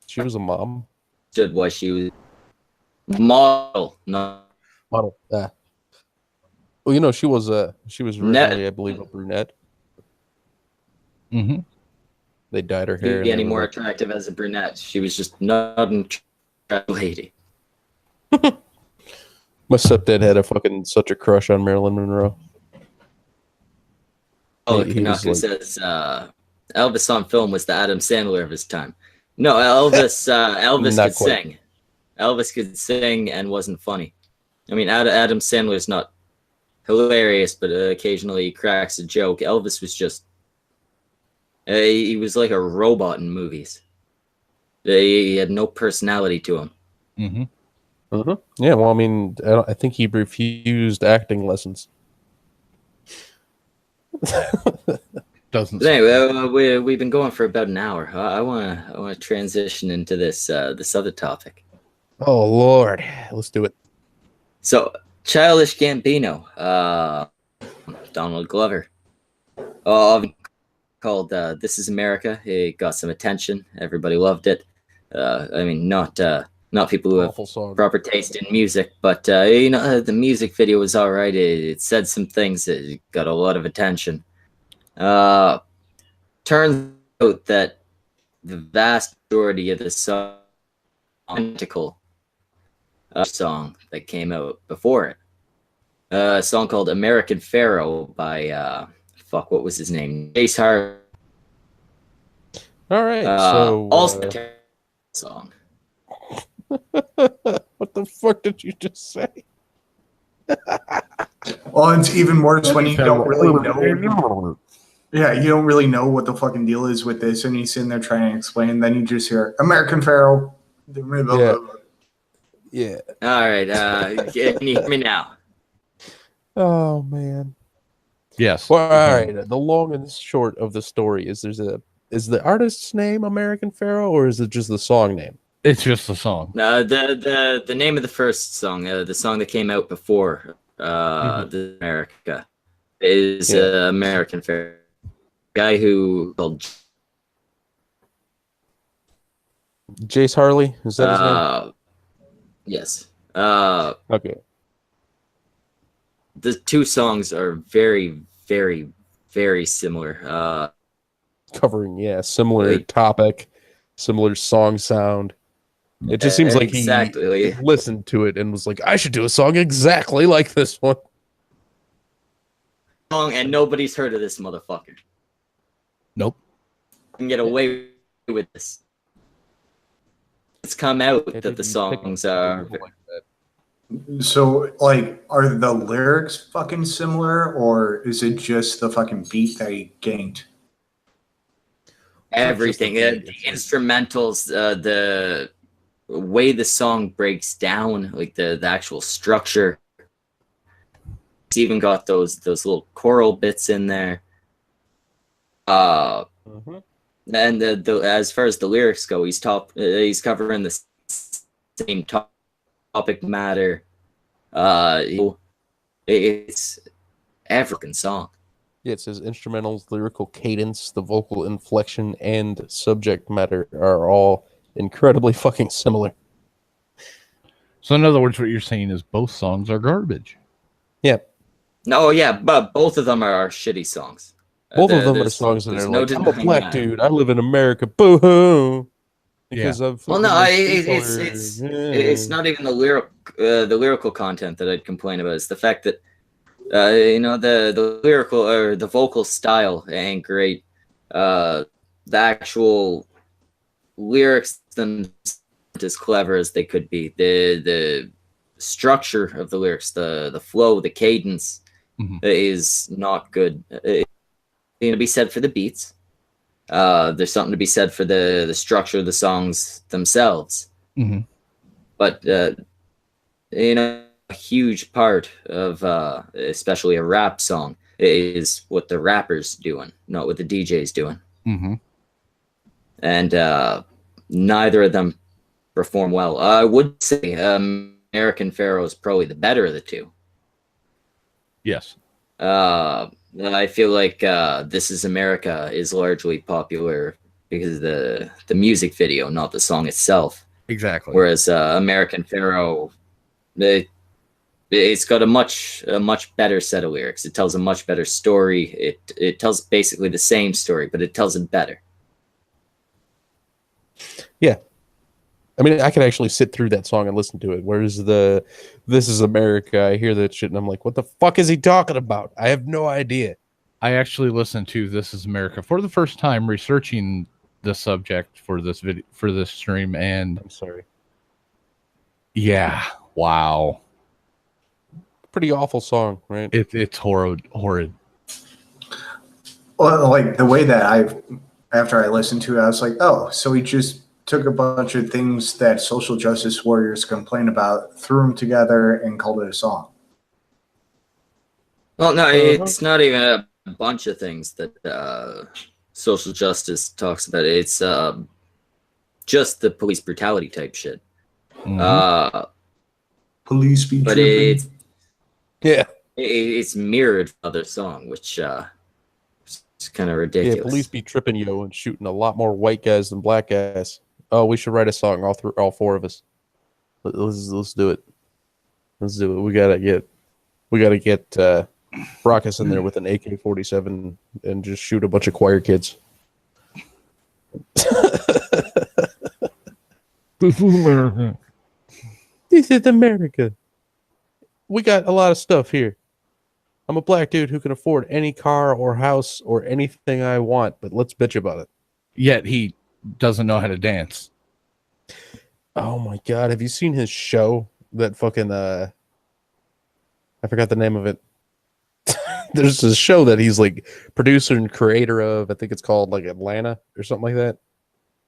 She was a mom? Stood why she was model, not model. Yeah. Well, you know, she was originally, I believe, a brunette. Mm-hmm. They dyed her hair. Be any more attractive as a brunette. She was just not an attractive lady. My stepdad had such a crush on Marilyn Monroe. Oh, He was Kanaku like, says Elvis on film was the Adam Sandler of his time. No, Elvis Not could quite. sing. Elvis could sing and wasn't funny. I mean, Adam Sandler's not hilarious, but occasionally he cracks a joke. Elvis was just he was like a robot in movies. He had no personality to him. Mm-hmm. Yeah, well, I mean, I think he refused acting lessons. Doesn't. But anyway, we've been going for about an hour. I wanna transition into this other topic. Oh Lord, let's do it. So, Childish Gambino, Donald Glover, called "This Is America." It got some attention. Everybody loved it. I mean, not people who have Awful song. proper taste in music, but the music video was all right. It said some things that got a lot of attention. Turns out that the vast majority of the song, identical song that came out before it, a song called "American Pharaoh" by what was his name? Jace Hart. All right, so also a terrible song. what the fuck did you just say? Well, it's even worse when you don't really know. Yeah, you don't really know what the fucking deal is with this, and you're sitting there trying to explain. Then you just hear American Pharaoh. Yeah. All right, can you hear me now? Oh man. Yes. Well, all right. The long and short of the story is is the artist's name American Pharaoh, or is it just the song name? It's just a song. The name of the first song, the song that came out before the America, is American Pharaoh. Guy who called Jace Harley, is that his name? Yes. Okay. The two songs are very, very, very similar. Covering, similar topic, similar song sound. It just seems like he listened to it and was like, I should do a song exactly like this one. And nobody's heard of this motherfucker. Nope. Can get away with this. It's come out that the songs are. So, like, are the lyrics fucking similar, or is it just the fucking beat that he ganked? Everything. The instrumentals, the way the song breaks down, like the actual structure. It's even got those little choral bits in there. And as far as the lyrics go, he's covering the same topic matter. It's African song. Yeah, it says instrumentals, lyrical cadence, the vocal inflection, and subject matter are all incredibly fucking similar. So in other words, what you're saying is both songs are garbage. Yeah. No, yeah, but both of them are shitty songs. Both of them are songs that are like, I'm a black dude, I live in America, boo-hoo. Because of it's not even the lyrical content that I'd complain about. It's the fact that the lyrical or the vocal style ain't great. The actual lyrics themselves aren't as clever as they could be. The structure of the lyrics, the flow, the cadence is not good. It's to be said for the beats. There's something to be said for the structure of the songs themselves. But a huge part of especially a rap song is what the rapper's doing, not what the DJ's doing. And neither of them perform well. I would say American Pharaoh is probably the better of the two. Yes. I feel like This Is America is largely popular because of the music video, not the song itself. Exactly. Whereas American Pharaoh, it's got a much better set of lyrics. It tells a much better story. It tells basically the same story, but it tells it better. Yeah. I mean, I could actually sit through that song and listen to it. Whereas the "This Is America," I hear that shit and I'm like, "What the fuck is he talking about?" I have no idea. I actually listened to "This Is America" for the first time, researching the subject for this video for this stream, and I'm sorry. yeah, wow, Pretty awful song, right? it's horrid. Well, like the way that after I listened to it, I was like, oh, so he just took a bunch of things that social justice warriors complain about, threw them together, and called it a song. Well, no, it's not even a bunch of things that social justice talks about. It's just the police brutality type shit. Mhm. Police be But tripping. it's mirrored other song, which is kind of ridiculous. Yeah, police be tripping yo and shooting a lot more white guys than black guys. Oh, we should write a song, all four of us. Let's do it. Let's do it. We gotta get Brockus in there with an AK-47 and just shoot a bunch of choir kids. This is America. This is America. We got a lot of stuff here. I'm a black dude who can afford any car or house or anything I want, but let's bitch about it. Yet he doesn't know how to dance. Oh my god, have you seen his show? That fucking I forgot the name of it. There's a show that he's like producer and creator of. I think it's called like Atlanta or something like that.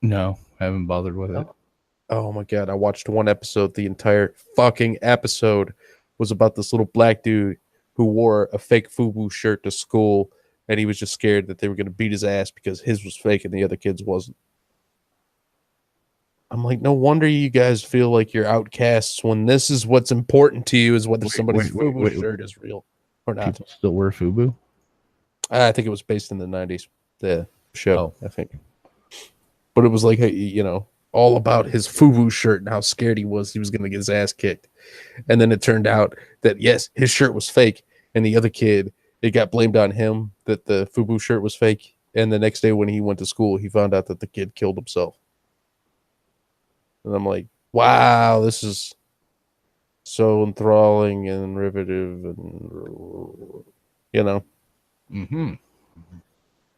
No, haven't bothered with it. Oh my god, I watched one episode. The entire fucking episode was about this little black dude who wore a fake FUBU shirt to school, and he was just scared that they were going to beat his ass because his was fake and the other kids wasn't. I'm like, no wonder you guys feel like you're outcasts when this is what's important to you is whether somebody's FUBU shirt is real or not. People still wear FUBU? I think it was based in the 90s, the show, I think. But it was like, you know, all about his FUBU shirt and how scared he was going to get his ass kicked. And then it turned out that, yes, his shirt was fake. And the other kid, it got blamed on him that the FUBU shirt was fake. And the next day when he went to school, he found out that the kid killed himself. And I'm like, wow, this is so enthralling and riveting and, you know. Mm-hmm.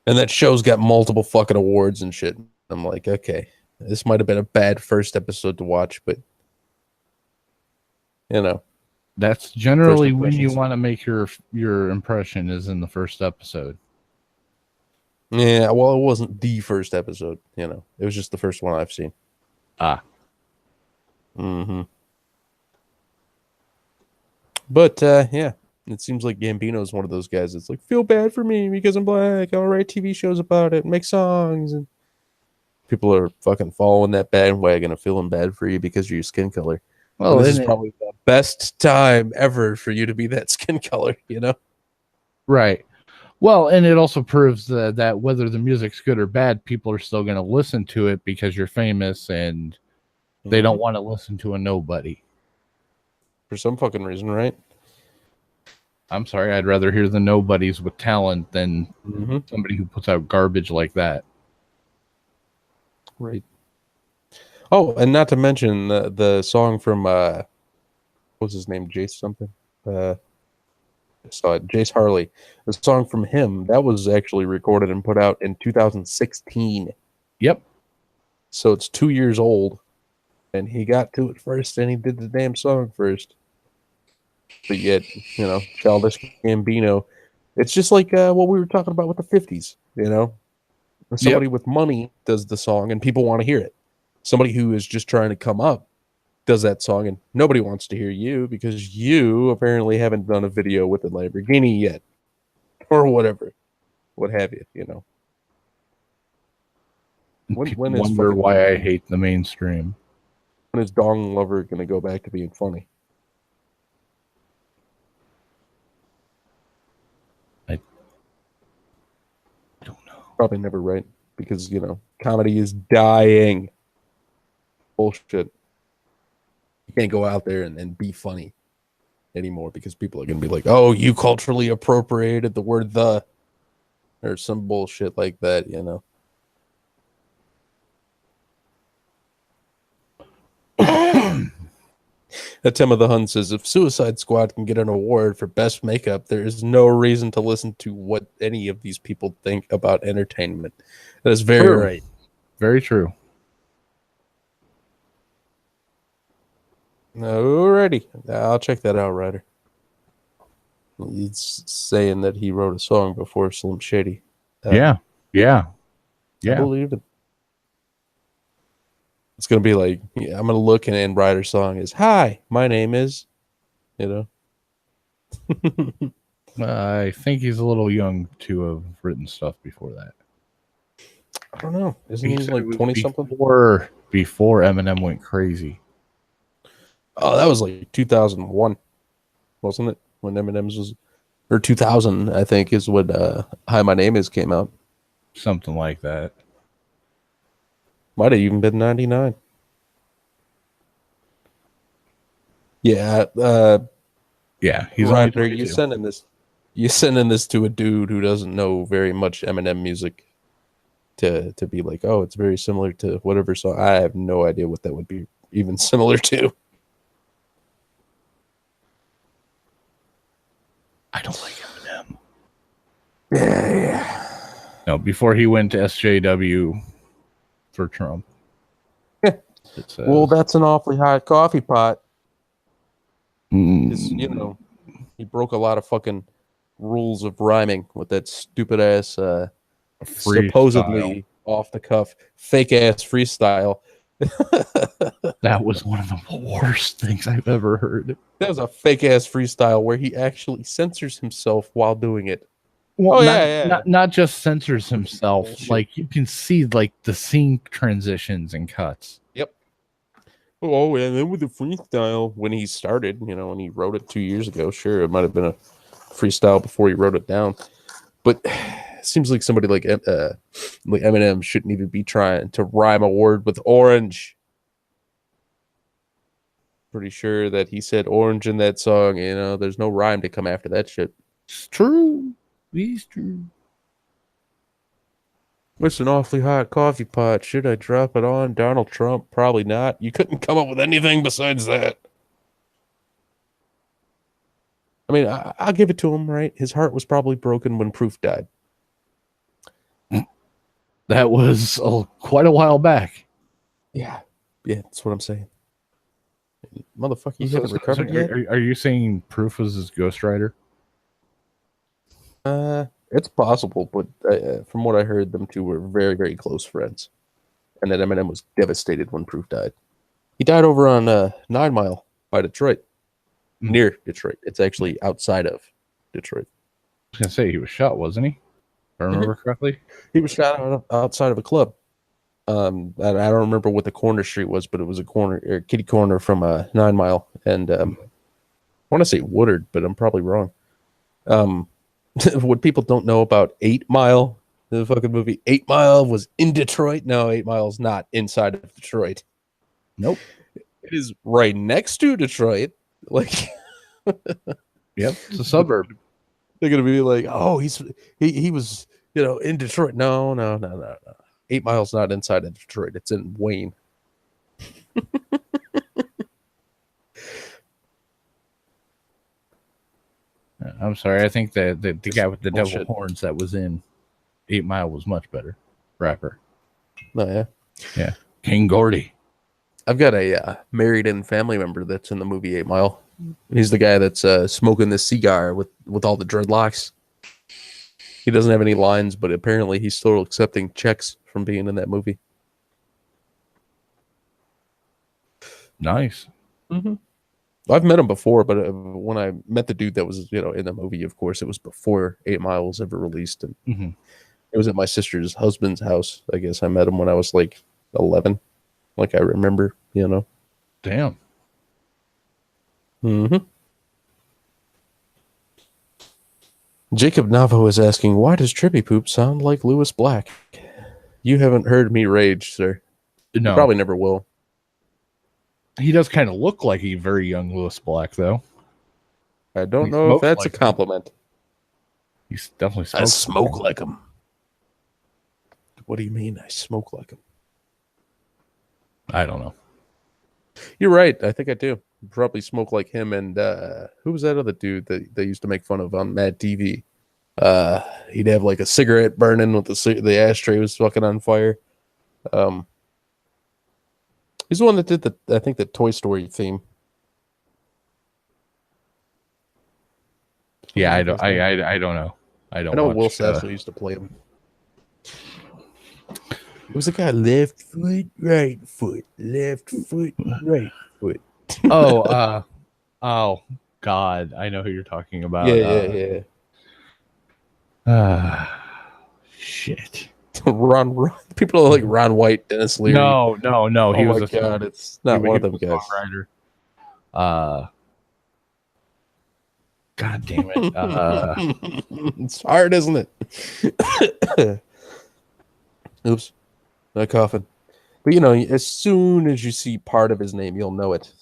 And that show's got multiple fucking awards and shit. I'm like, okay, this might have been a bad first episode to watch, but, you know. That's generally when you want to make your impression is in the first episode. Yeah, well, it wasn't the first episode, you know. It was just the first one I've seen. Mm-hmm. But, yeah, it seems like Gambino is one of those guys that's like, feel bad for me because I'm black. I'll write TV shows about it, make songs. And people are fucking following that bandwagon and feeling bad for you because of your skin color. Well, this is probably the best time ever for you to be that skin color, you know? Right. Well, and it also proves that whether the music's good or bad, people are still going to listen to it because you're famous and they don't want to listen to a nobody. For some fucking reason, right? I'm sorry, I'd rather hear the nobodies with talent than somebody who puts out garbage like that. Right. Oh, and not to mention the song from what was his name? Jace something? I saw it. Jace Harley. The song from him, that was actually recorded and put out in 2016. Yep. So it's 2 years old. And he got to it first, and he did the damn song first. But yet, you know, Childish Gambino, it's just like what we were talking about with the 50s, you know? Somebody with money does the song, and people want to hear it. Somebody who is just trying to come up does that song, and nobody wants to hear you because you apparently haven't done a video with a Lamborghini yet. Or whatever. What have you, you know? People wonder why I hate the mainstream. When is Dong Lover going to go back to being funny? I don't know. Probably never, right? Because, you know, comedy is dying. Bullshit. You can't go out there and be funny anymore because people are going to be like, oh, you culturally appropriated the word the, or some bullshit like that, you know? Attema the Hun says, if Suicide Squad can get an award for best makeup, there is no reason to listen to what any of these people think about entertainment. That is very True. right. Very true. Alrighty. I'll check that out, Ryder. He's saying that he wrote a song before Slim Shady. Yeah. I believe it. It's going to be like, I'm going to look and Ryder's song is, hi, my name is, you know. I think he's a little young to have written stuff before that. I don't know. Isn't he said like it was 20-something? Before Eminem went crazy. Oh, that was like 2001, wasn't it? When Eminem's was, or 2000, I think, is when Hi, My Name Is came out. Something like that. Might have even been 99. Yeah. Yeah, he's Ryder, only you 22. sending this to a dude who doesn't know very much Eminem music to be like, oh, it's very similar to whatever song. I have no idea what that would be even similar to. I don't like Eminem. Yeah. No, before he went to SJW for Trump. It says, Well, that's an awfully hot coffee pot. mm, You know, he broke a lot of fucking rules of rhyming with that stupid ass, freestyle. supposedly off the cuff, fake ass freestyle. That was one of the worst things I've ever heard. That was a fake ass freestyle where he actually censors himself while doing it. Well, yeah. not just censors himself. Bullshit. Like you can see like the scene transitions and cuts. Yep. Oh, and then with the freestyle, when he started, you know, when he wrote it 2 years ago, sure, it might have been a freestyle before he wrote it down. But it seems like somebody like Eminem shouldn't even be trying to rhyme a word with orange. Pretty sure that he said orange in that song. You know, there's no rhyme to come after that shit. It's true. It's true. It's an awfully hot coffee pot. Should I drop it on Donald Trump? Probably not. You couldn't come up with anything besides that. I mean, I'll give it to him, right? His heart was probably broken when Proof died. That was quite a while back. Yeah, that's what I'm saying. Motherfucker, you haven't recovered yet? Are you saying Proof was his ghostwriter? It's possible, but from what I heard, them two were very, very close friends. And that Eminem was devastated when Proof died. He died over on 9 Mile by Detroit. Near Detroit. It's actually outside of Detroit. I was going to say, he was shot, wasn't he? If I remember correctly. He was shot outside of a club. And I don't remember what the corner street was, but it was a corner, or kitty corner from 9 Mile. And I want to say Woodard, but I'm probably wrong. What people don't know about 8 Mile, the fucking movie 8 Mile was in Detroit. No, 8 Mile's not inside of Detroit. Nope. It is right next to Detroit. Like, yep, it's a suburb. They're gonna be like, oh, he was, you know, in Detroit. No. 8 Mile's not inside of Detroit. It's in Wayne. I'm sorry. I think that the guy with the Bullshit. devil horns that was in 8 Mile was much better rapper. Oh, Yeah. King Gordy. I've got a married-in family member that's in the movie 8 Mile. He's the guy that's smoking this cigar with all the dreadlocks. He doesn't have any lines, but apparently he's still accepting checks from being in that movie. Nice. Mm-hmm. I've met him before, but when I met the dude that was, you know, in the movie, of course, it was before 8 Mile was ever released, and it was at my sister's husband's house. I guess I met him when I was like 11, like I remember, you know. Damn. Mm-hmm. Jacob Navo is asking, why does Trippy Poop sound like Lewis Black? You haven't heard me rage, sir. No. You probably never will. He does kind of look like a very young Lewis Black, though. I don't He know if smokes that's like a compliment. He's definitely I smokes. smoke like him. What do you mean I smoke like him? I don't know. You're right. I think I do. Probably smoke like him and who was that other dude that they used to make fun of on Mad TV? He'd have like a cigarette burning with the ashtray was fucking on fire. He's the one that did the Toy Story theme. Yeah, I don't know. I don't I know watch, Will Sasso used to play him. It was a guy left foot, right foot, left foot, right foot. oh God, I know who you're talking about. Yeah. Shit. Ron. People are like Ron White, Dennis Leary. No. Oh He was my a God, it's not one of them guys. Songwriter. God damn it. It's hard, isn't it? Oops, not coughing. But as soon as you see part of his name, you'll know it.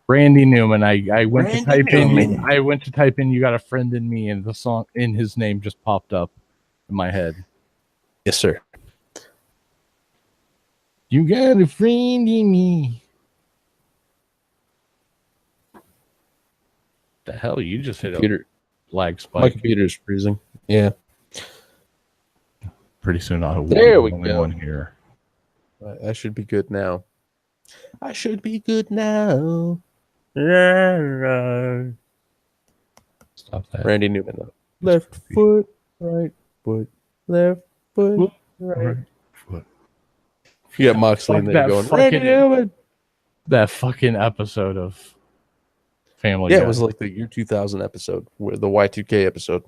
Randy Newman. I went Randy to type Newman. in. I went to type in "You Got a Friend in Me," and the song in his name just popped up in my head. Yes, sir. You got a friend in me. The hell, you just hit a lag spike. My computer's freezing. Yeah. Pretty soon I'll There we only go. one here. I should be good now. I should be good now. Stop that. Randy Newman. Left foot, right foot, left foot, right foot. You got Moxley in there going, Randy Newman. That fucking episode of Family Guy. Yeah, it was like the year 2000 episode, the Y2K episode.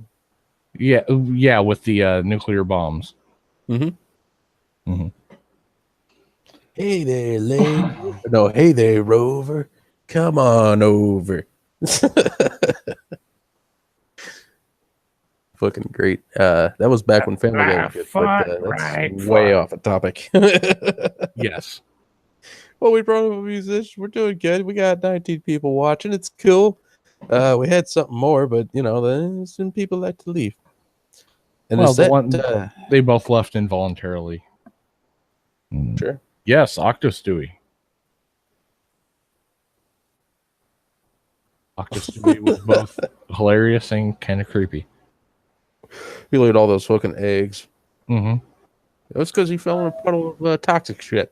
Yeah, with the nuclear bombs. Mm-hmm. Hey there, Lane. No, hey there, Rover. Come on over. Fucking great. That was back when Family Guy was good. But, that's way off the topic. Yes. Well, we brought up a musician. We're doing good. We got 19 people watching. It's cool. We had something more, but some people like to leave. And they both left involuntarily. Sure. Yes, Octostewie. Octostewie was both hilarious and kind of creepy. He laid all those fucking eggs. Mm-hmm. It was because he fell in a puddle of toxic shit.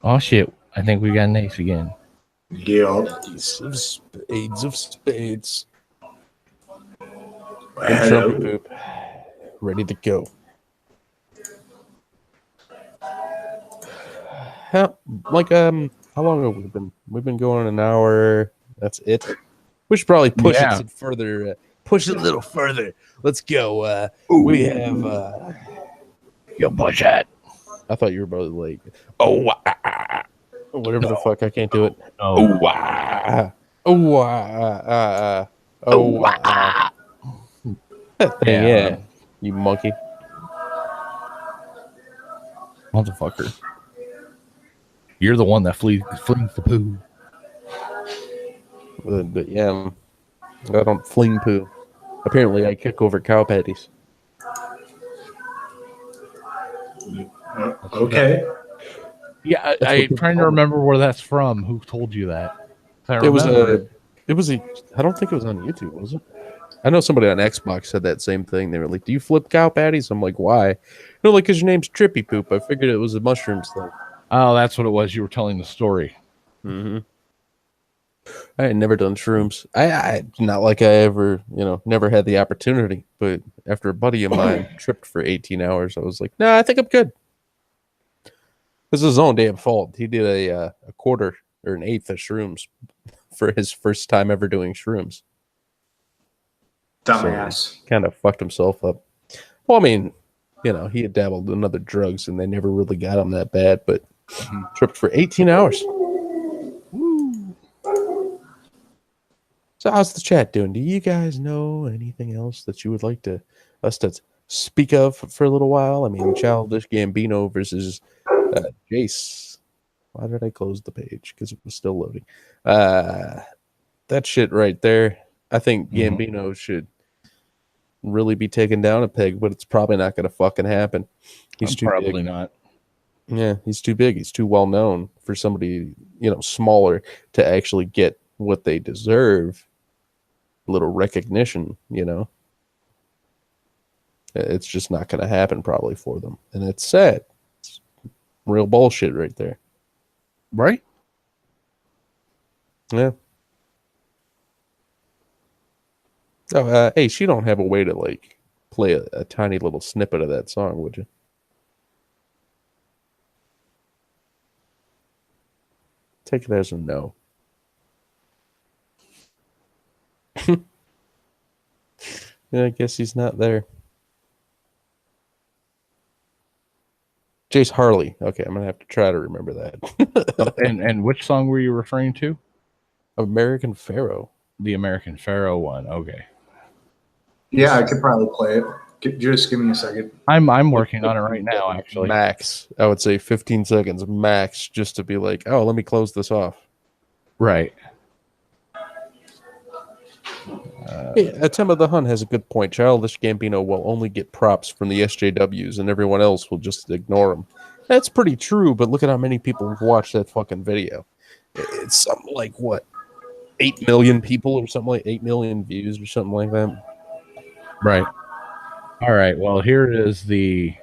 Oh shit! I think we got an ace again. Yeah. Ace of spades. Hello. Trumpy poop. Ready to go. How long have we been? We've been going an hour. That's it. We should probably push it some further. Push it a little further. Let's go. We have. Yo, push it. I thought you were about like. Whatever the fuck. I can't do it. Yeah. You monkey. Motherfucker. You're the one that flings the poo. But yeah, I don't fling poo. Apparently, I kick over cow patties. Okay. Yeah, I'm trying to remember where that's from. Who told you that? It was a. I don't think it was on YouTube, was it? I know somebody on Xbox said that same thing. They were like, "Do you flip cow patties?" I'm like, "Why?" No, like because your name's Trippy Poop. I figured it was a mushrooms thing. Oh, that's what it was. You were telling the story. Mm-hmm. I had never done shrooms. I not like I ever, never had the opportunity. But after a buddy of mine tripped for 18 hours, I was like, "No, I think I'm good." This is his own damn fault. He did a quarter or an eighth of shrooms for his first time ever doing shrooms. Dumbass. So kind of fucked himself up. Well, I mean, he had dabbled in other drugs and they never really got him that bad, but tripped for 18 hours. Woo. So how's the chat doing? Do you guys know anything else that you would like us to speak of for a little while? I mean, Childish Gambino versus Jace. Why did I close the page? Because it was still loading. That shit right there. I think Gambino should really be taken down a peg, but it's probably not going to fucking happen. He's too probably big. not. Yeah, he's too big. He's too well known for somebody, smaller to actually get what they deserve. A little recognition, It's just not going to happen probably for them. And it's sad. It's real bullshit right there. Right? Yeah. Oh, hey, she don't have a way to play a tiny little snippet of that song, would you? Take it as a no. Yeah, I guess he's not there. Jace Harley. Okay, I'm gonna have to try to remember that. And which song were you referring to? American Pharaoh. The American Pharaoh one. Okay. Yeah, I could probably play it. Just give me a second. I'm working on it right now, actually. Max. I would say 15 seconds max, just to be like, oh, let me close this off. Right. Hey, Attila the Hun has a good point. Childish Gambino will only get props from the SJWs, and everyone else will just ignore him. That's pretty true, but look at how many people have watched that fucking video. It's something like, what, 8 million people or something, like 8 million views or something like that. Right. All right. Well, here is the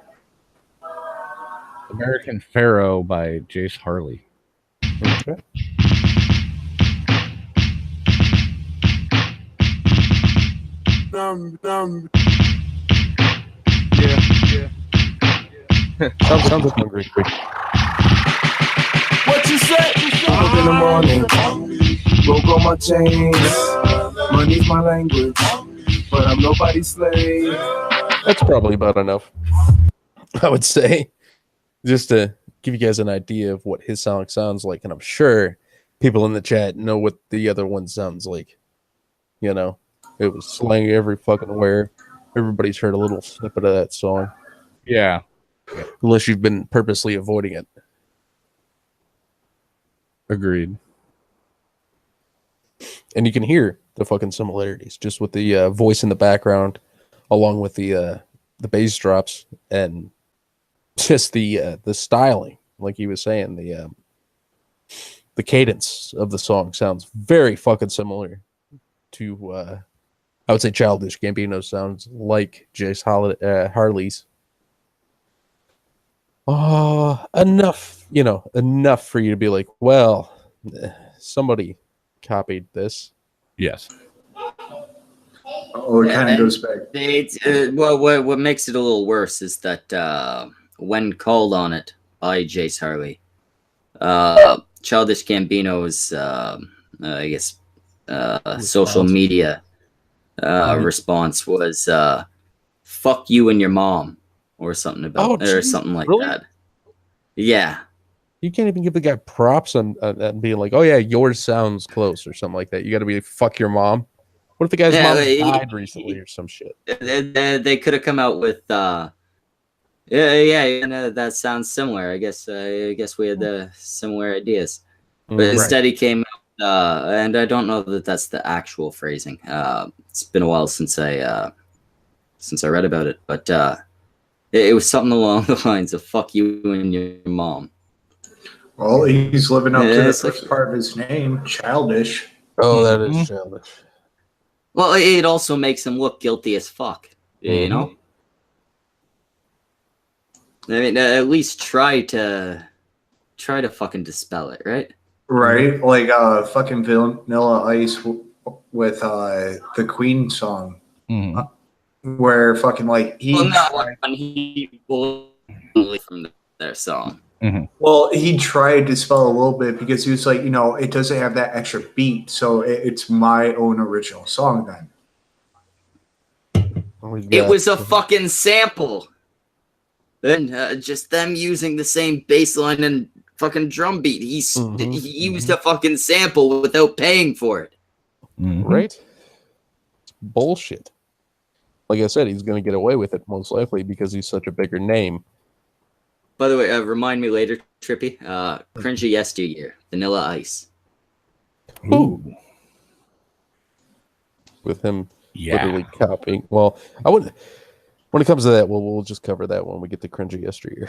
American Pharaoh by Jace Harley. Okay. Yeah. Sounds like hungry. What you say? Up in the morning, broke all my chains. Money's my language, but I'm nobody's slave. That's probably about enough, I would say, just to give you guys an idea of what his song sounds like. And I'm sure people in the chat know what the other one sounds like. It was slang every fucking where. Everybody's heard a little snippet of that song. Yeah. Unless you've been purposely avoiding it. Agreed. And you can hear the fucking similarities just with the voice in the background, along with the bass drops, and just the styling, like he was saying, the cadence of the song sounds very fucking similar to I would say Childish Gambino sounds like Jace Harley's. Enough for you to be like, well, somebody copied this. Yes. Oh, it kind of goes back. What makes it a little worse is that when called on it by Jace Harley, Childish Gambino's, I guess, social media response was "fuck you and your mom" or something something like really? that. Yeah. You can't even give the guy props on being like, oh yeah, yours sounds close or something like that. You got to be fuck your mom. What if the guy's mom died recently or some shit? They could have come out with that sounds similar. I guess we had similar ideas, but instead he came out, and I don't know that that's the actual phrasing. It's been a while since I read about it, but it was something along the lines of "fuck you and your mom." Well, he's living up to the first part of his name, Childish. Oh, that is Childish. Well, it also makes him look guilty as fuck. You know. I mean, at least try to fucking dispel it, right? Right, like fucking Vanilla Ice with the Queen song, where fucking like he from their song. Well, he tried to spell a little bit because he was like, it doesn't have that extra beat, so it's my own original song then. It was a fucking sample. And just them using the same bass line and fucking drum beat. He used a fucking sample without paying for it. Right? It's bullshit. Like I said, he's going to get away with it most likely because he's such a bigger name. By the way, remind me later, Trippy. Cringy Yesteryear, Vanilla Ice. Ooh. With him literally copying. Well, I wouldn't. When it comes to that, we'll just cover that when we get to Cringy Yesteryear.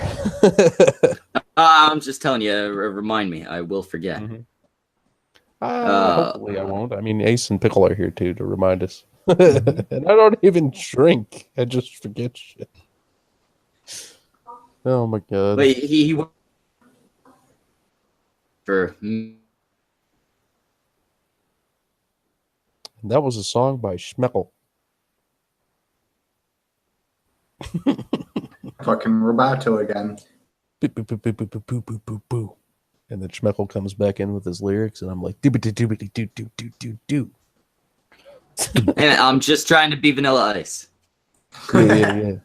I'm just telling you. Remind me. I will forget. Mhm. Hopefully I won't. I mean, Ace and Pickle are here too to remind us. Mhm. And I don't even drink. I just forget shit. Oh my god. But he for That was a song by Schmeckel. Fucking Roboto again. Boo, boo, boo, boo, boo, boo, boo, boo, boo, boo. And then Schmeckel comes back in with his lyrics, and I'm like, doobity doobity doo doo doo doo doo. and I'm just trying to be Vanilla Ice. Yeah.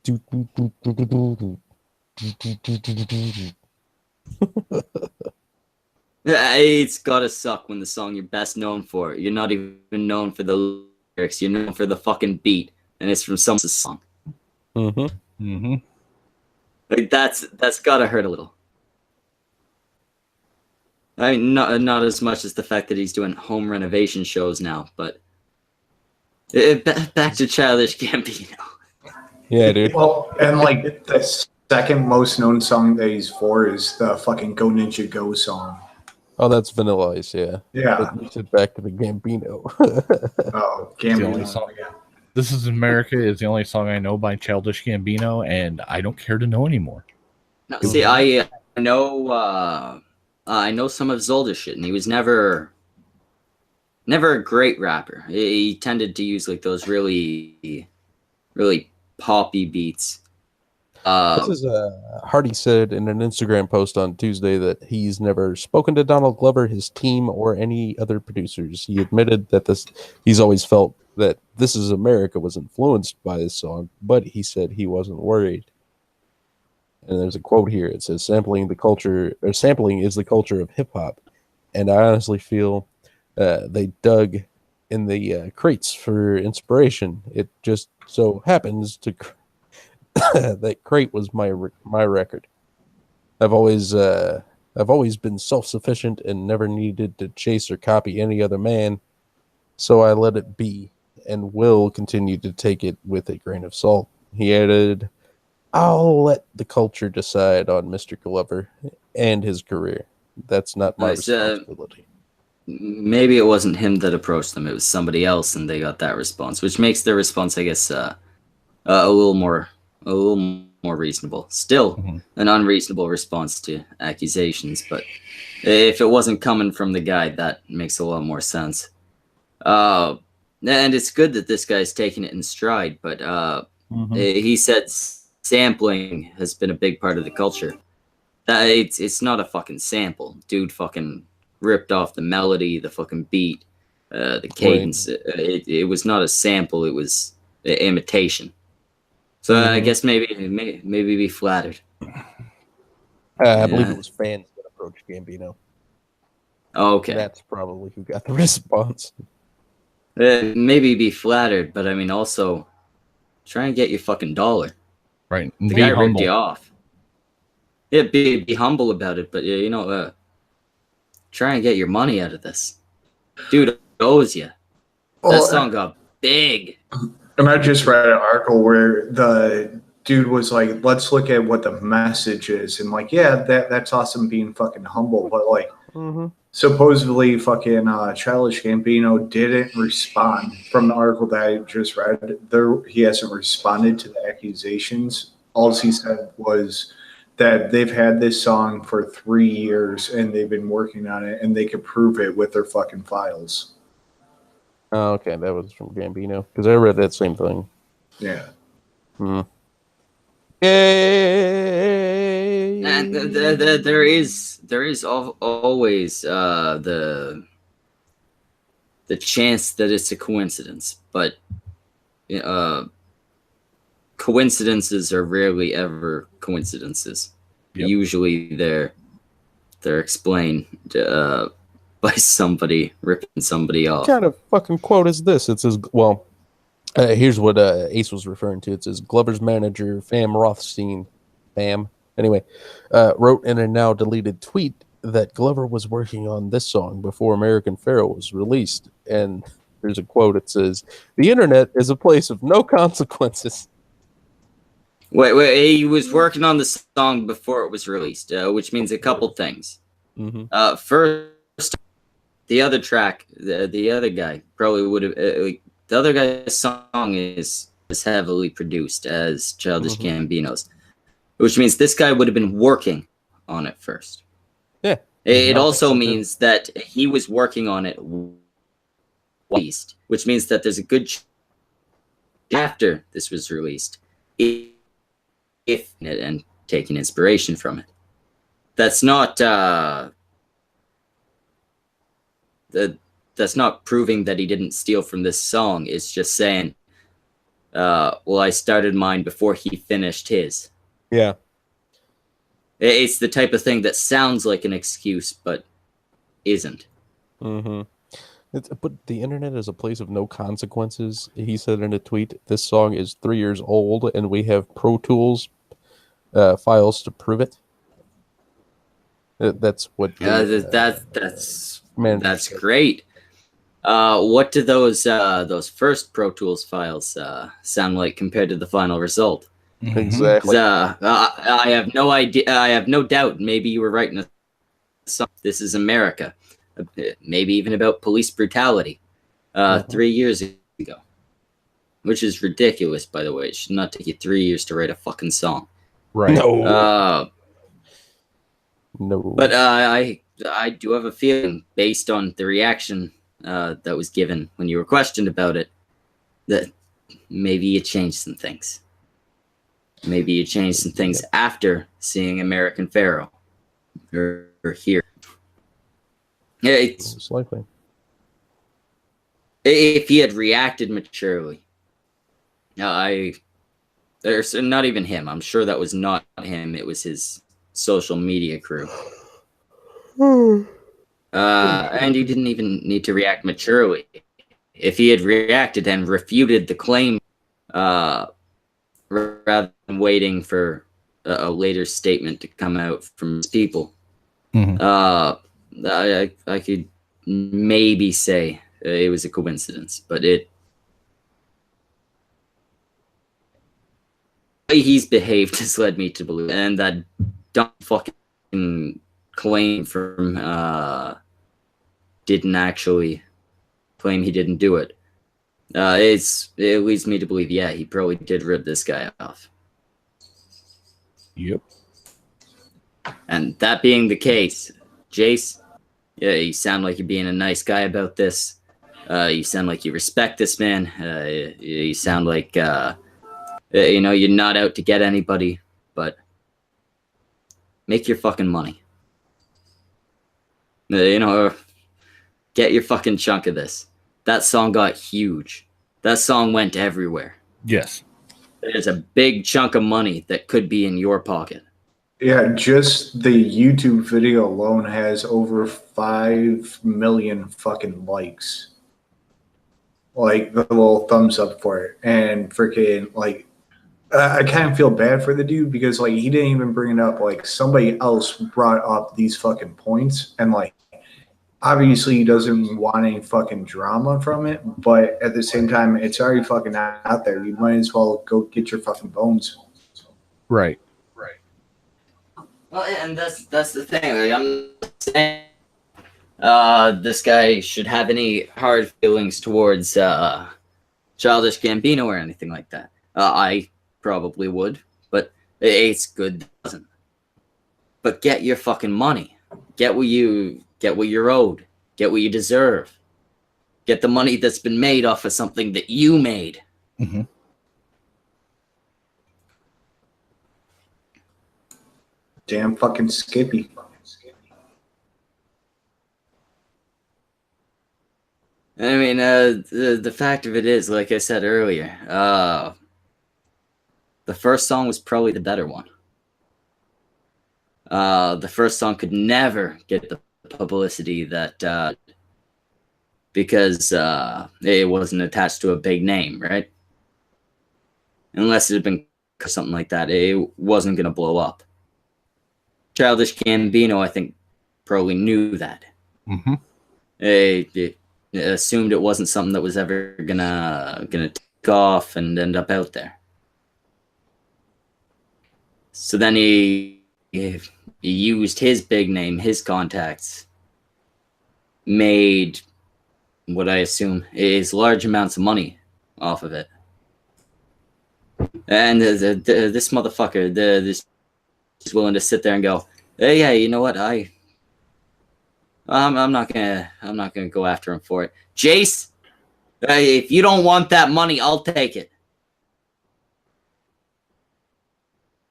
Doo, doo, doo, doo, doo, doo, doo. Doo, doo, doo, doo, doo, doo, doo. It's gotta suck when the song you're best known for, you're not even known for the lyrics, you're known for the fucking beat, and it's from someone else's song. Mm-hmm. Mm-hmm. Like that's gotta hurt a little. I mean, not as much as the fact that he's doing home renovation shows now, but back to Childish Gambino. Yeah, dude. Well, and like the second most known song that he's for is the fucking Go Ninja Go song. Oh, that's Vanilla Ice, yeah. Yeah. But you said back to the Gambino. Oh, the only Gambino. song. Yeah. This Is America is the only song I know by Childish Gambino, and I don't care to know anymore. No, see, I know some of his older shit, and he was never a great rapper. He tended to use like those really poppy beats. This is Hardy said in an Instagram post on Tuesday that he's never spoken to Donald Glover, his team, or any other producers. He admitted that he's always felt that This Is America was influenced by this song, but he said he wasn't worried. And there's a quote here. It says, sampling is the culture of hip hop. And I honestly feel they dug in the crates for inspiration. It just so happens to that crate was my record. I've always been self-sufficient and never needed to chase or copy any other man, so I let it be and will continue to take it with a grain of salt. He added, I'll let the culture decide on Mr. Glover and his career. That's not my responsibility. Maybe it wasn't him that approached them, it was somebody else, and they got that response, which makes their response, I guess, a little more reasonable. Still an unreasonable response to accusations, but if it wasn't coming from the guy, that makes a lot more sense. And it's good that this guy's taking it in stride, but he said sampling has been a big part of the culture. It's not a fucking sample. Dude fucking ripped off the melody, the fucking beat, the cadence. Right. It was not a sample, it was imitation. So I guess maybe be flattered. I believe it was fans that approached Gambino. Oh, okay. That's probably who got the response. Maybe be flattered, but I mean also try and get your fucking dollar. Right. The guy ripped you off. Yeah, be humble about it, but try and get your money out of this. Dude owes you. That song got big. And I just read an article where the dude was like, let's look at what the message is. And like, yeah, that's awesome being fucking humble. But like, supposedly fucking Childish Gambino didn't respond from the article that I just read. He hasn't responded to the accusations. All he said was that they've had this song for 3 years and they've been working on it and they could prove it with their fucking files. Oh, okay, that was from Gambino because I read that same thing. Yeah. Yay! And there is always the chance that it's a coincidence, but coincidences are rarely ever coincidences. Yep. Usually they're explained by somebody ripping somebody off. What kind of fucking quote is this? It says, well, here's what Ace was referring to. It says, Glover's manager, Fam Rothstein, wrote in a now deleted tweet that Glover was working on this song before American Pharaoh was released. And there's a quote. It says, the internet is a place of no consequences. Wait, he was working on the song before it was released, which means a couple things. Mm-hmm. First, the other track, the other guy probably would have. The other guy's song is heavily produced as Childish Gambino's, which means this guy would have been working on it first. Yeah. It also means that he was working on it released, which means that there's a good after this was released, if and taking inspiration from it. That's not that's not proving that he didn't steal from this song. It's just saying, well, I started mine before he finished his. Yeah. It's the type of thing that sounds like an excuse, but isn't. Mm-hmm. But the internet is a place of no consequences. He said in a tweet, "This song is 3 years old, and we have Pro Tools files to prove it." That's what. That's great. What do those first Pro Tools files sound like compared to the final result? Exactly. I have no idea. I have no doubt. Maybe you were writing a song. This is America. Maybe even about police brutality. 3 years ago, which is ridiculous, by the way. It should not take you 3 years to write a fucking song. Right. No. But I do have a feeling, based on the reaction that was given when you were questioned about it, that maybe you changed some things. Maybe you changed some things after seeing American Pharaoh or here. Yeah, it's most likely. If he had reacted maturely, there's not even him. I'm sure that was not him. It was his social media crew. And he didn't even need to react maturely. If he had reacted and refuted the claim, rather than waiting for a later statement to come out from his people, I could maybe say it was a coincidence, but he's behaved has led me to believe, and that dumb fucking claim from didn't actually claim he didn't do it. It leads me to believe, yeah, he probably did rip this guy off. Yep. And that being the case, Jace, yeah, you sound like you're being a nice guy about this. You sound like you respect this man. You sound like you're not out to get anybody, but make your fucking money. Get your fucking chunk of this. That song got huge. That song went everywhere. Yes. There's a big chunk of money that could be in your pocket. Yeah, just the YouTube video alone has over 5 million fucking likes. Like, the little thumbs up for it. And freaking, like, I kind of feel bad for the dude because, like, he didn't even bring it up. Like, somebody else brought up these fucking points. And, like, obviously he doesn't want any fucking drama from it. But at the same time, it's already fucking out there. You might as well go get your fucking bones. Right. Well, and that's the thing. Like, I'm not saying this guy should have any hard feelings towards Childish Gambino or anything like that. I probably would, but it's good that it doesn't. But get your fucking money. Get what you're owed. Get what you deserve. Get the money that's been made off of something that you made. Mm-hmm. Damn fucking Skippy. I mean, the fact of it is, like I said earlier, the first song was probably the better one. The first song could never get the publicity that because it wasn't attached to a big name, right? Unless it had been something like that, it wasn't going to blow up. Childish Gambino, I think, probably knew that. Mm-hmm. It assumed it wasn't something that was ever gonna take off and end up out there. So then he used his big name, his contacts, made what I assume is large amounts of money off of it. And this motherfucker, this is willing to sit there and go, hey, yeah, you know what? I'm not gonna go after him for it. Jace, if you don't want that money, I'll take it.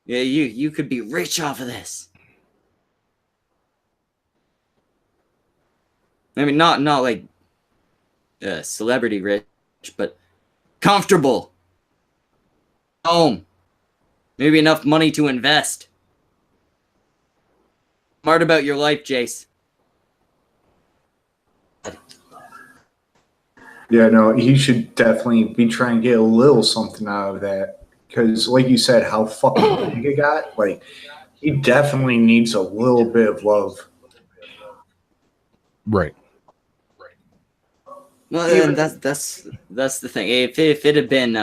Yeah, you could be rich off of this. I mean, not like celebrity rich, but comfortable. Home. Maybe enough money to invest. Smart about your life, Jace. Yeah, no, he should definitely be trying to get a little something out of that. Because, like you said, how fucking big it got, like, he definitely needs a little bit of love. Right. Well, and that's the thing. If it had been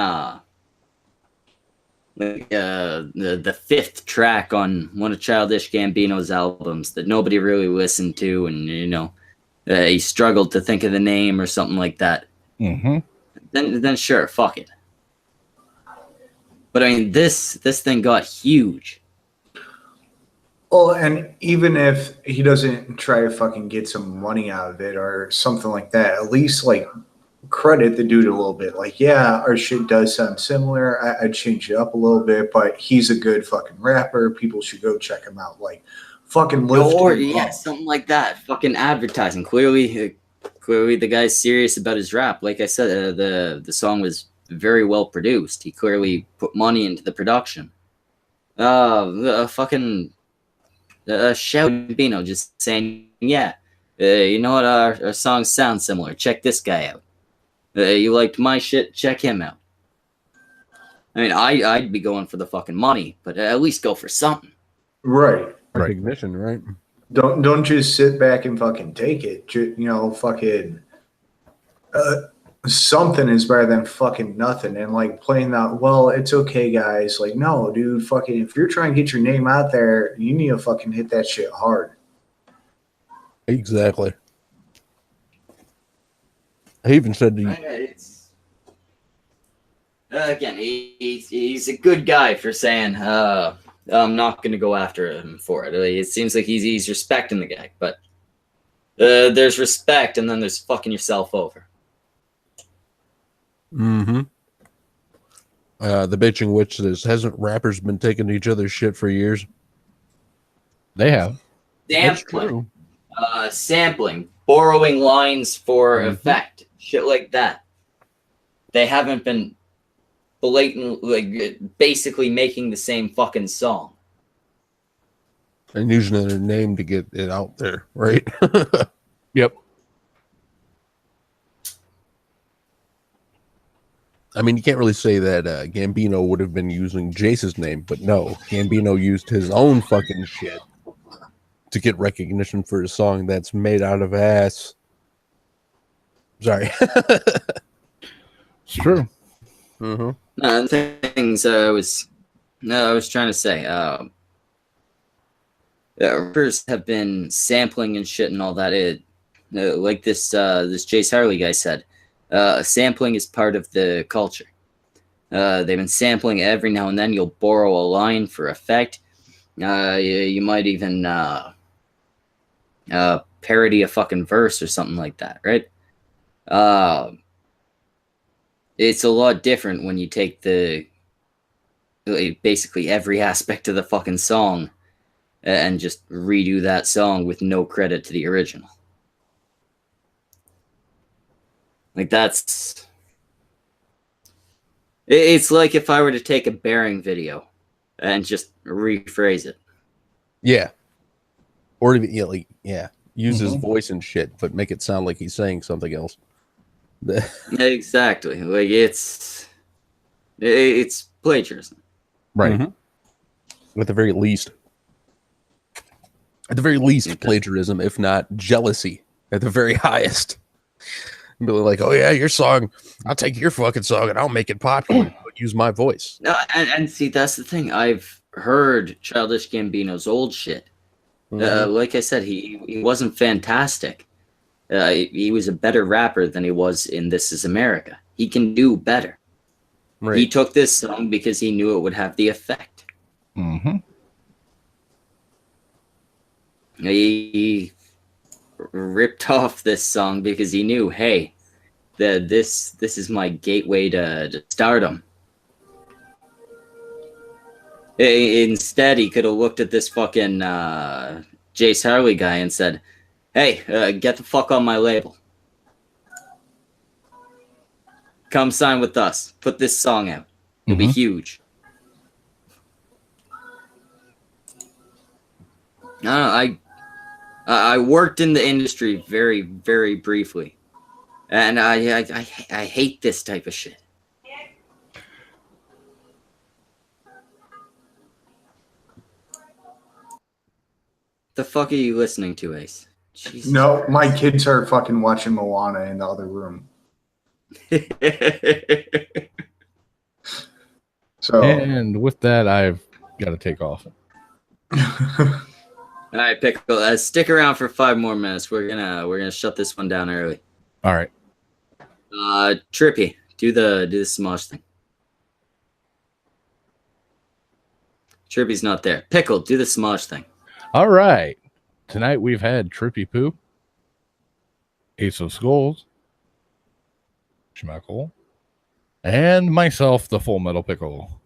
the fifth track on one of Childish Gambino's albums that nobody really listened to, and he struggled to think of the name or something like that, then sure, fuck it. But I mean, this thing got huge. Well, and even if he doesn't try to fucking get some money out of it or something like that, at least, like, credit the dude a little bit. Like, yeah, our shit does sound similar. I'd change it up a little bit, but he's a good fucking rapper. People should go check him out. Like, fucking lift Or, him yeah, up. something like that. Fucking advertising. Clearly the guy's serious about his rap. Like I said, the song was very well produced. He clearly put money into the production. Fucking shout Gambino just saying, yeah, you know what, our songs sound similar. Check this guy out. You liked my shit, check him out. I mean, I'd be going for the fucking money, but at least go for something. Right. Recognition, right? Don't just sit back and fucking take it. Fucking something is better than fucking nothing. And like playing that, well, it's okay, guys. Like, no, dude, fucking, if you're trying to get your name out there, you need to fucking hit that shit hard. Exactly. He even said again, he's a good guy for saying, I'm not going to go after him for it. It seems like he's respecting the guy, but there's respect, and then there's fucking yourself over. the bitching witch says, hasn't rappers been taking each other's shit for years? They have. That's Sampling, true. sampling, borrowing lines for effect, shit like that. They haven't been blatant, like basically making the same fucking song. And using their name to get it out there, right? Yep. I mean, you can't really say that Gambino would have been using Jace's name, but no, Gambino used his own fucking shit to get recognition for a song that's made out of ass. Sorry. It's true. The things I was trying to say, rappers have been sampling and shit and all that. Like this Jace Harley guy said, sampling is part of the culture. They've been sampling every now and then. You'll borrow a line for effect. You might even parody a fucking verse or something like that, right? It's a lot different when you take basically every aspect of the fucking song and just redo that song with no credit to the original. Like it's like if I were to take a Bearing video and just rephrase it. Yeah. Or even, use his voice and shit, but make it sound like he's saying something else. Exactly. Like it's plagiarism. Right. At the very least. Plagiarism, if not jealousy, at the very highest. Be like, oh yeah, your song, I'll take your fucking song and I'll make it popular, but use my voice. No, and see, that's the thing. I've heard Childish Gambino's old shit. Like I said, he wasn't fantastic. He was a better rapper than he was in This Is America. He can do better. Right. He took this song because he knew it would have the effect. Mm-hmm. He ripped off this song because he knew, hey, this is my gateway to stardom. Instead, he could have looked at this fucking Jace Harley guy and said, hey, get the fuck on my label. Come sign with us. Put this song out. It'll be huge. I worked in the industry very, very briefly. And I hate this type of shit. The fuck are you listening to, Ace? Jesus No, Christ. my kids are fucking watching Moana in the other room. So And with that, I've got to take off. All right, Pickle. Stick around for 5 more minutes. We're gonna shut this one down early. All right. Trippy, do the smosh thing. Trippy's not there. Pickle, do the smosh thing. All right. Tonight we've had Trippy Poo, Ace of Skulls, Schmeckle, and myself, the Full Metal Pickle.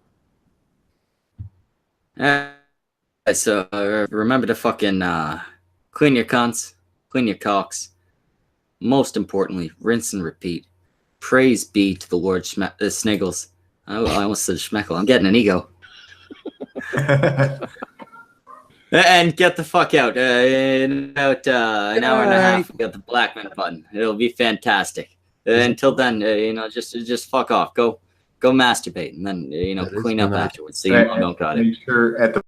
So remember to fucking clean your cunts, clean your cocks. Most importantly, rinse and repeat. Praise be to the Lord Sniggles. I almost said Schmeckle. I'm getting an ego. And get the fuck out. In about an hour and a half, we got the Blackman button. It'll be fantastic. Until then, just fuck off. Go masturbate, and then clean up afterwards. So you don't got it. Make sure at the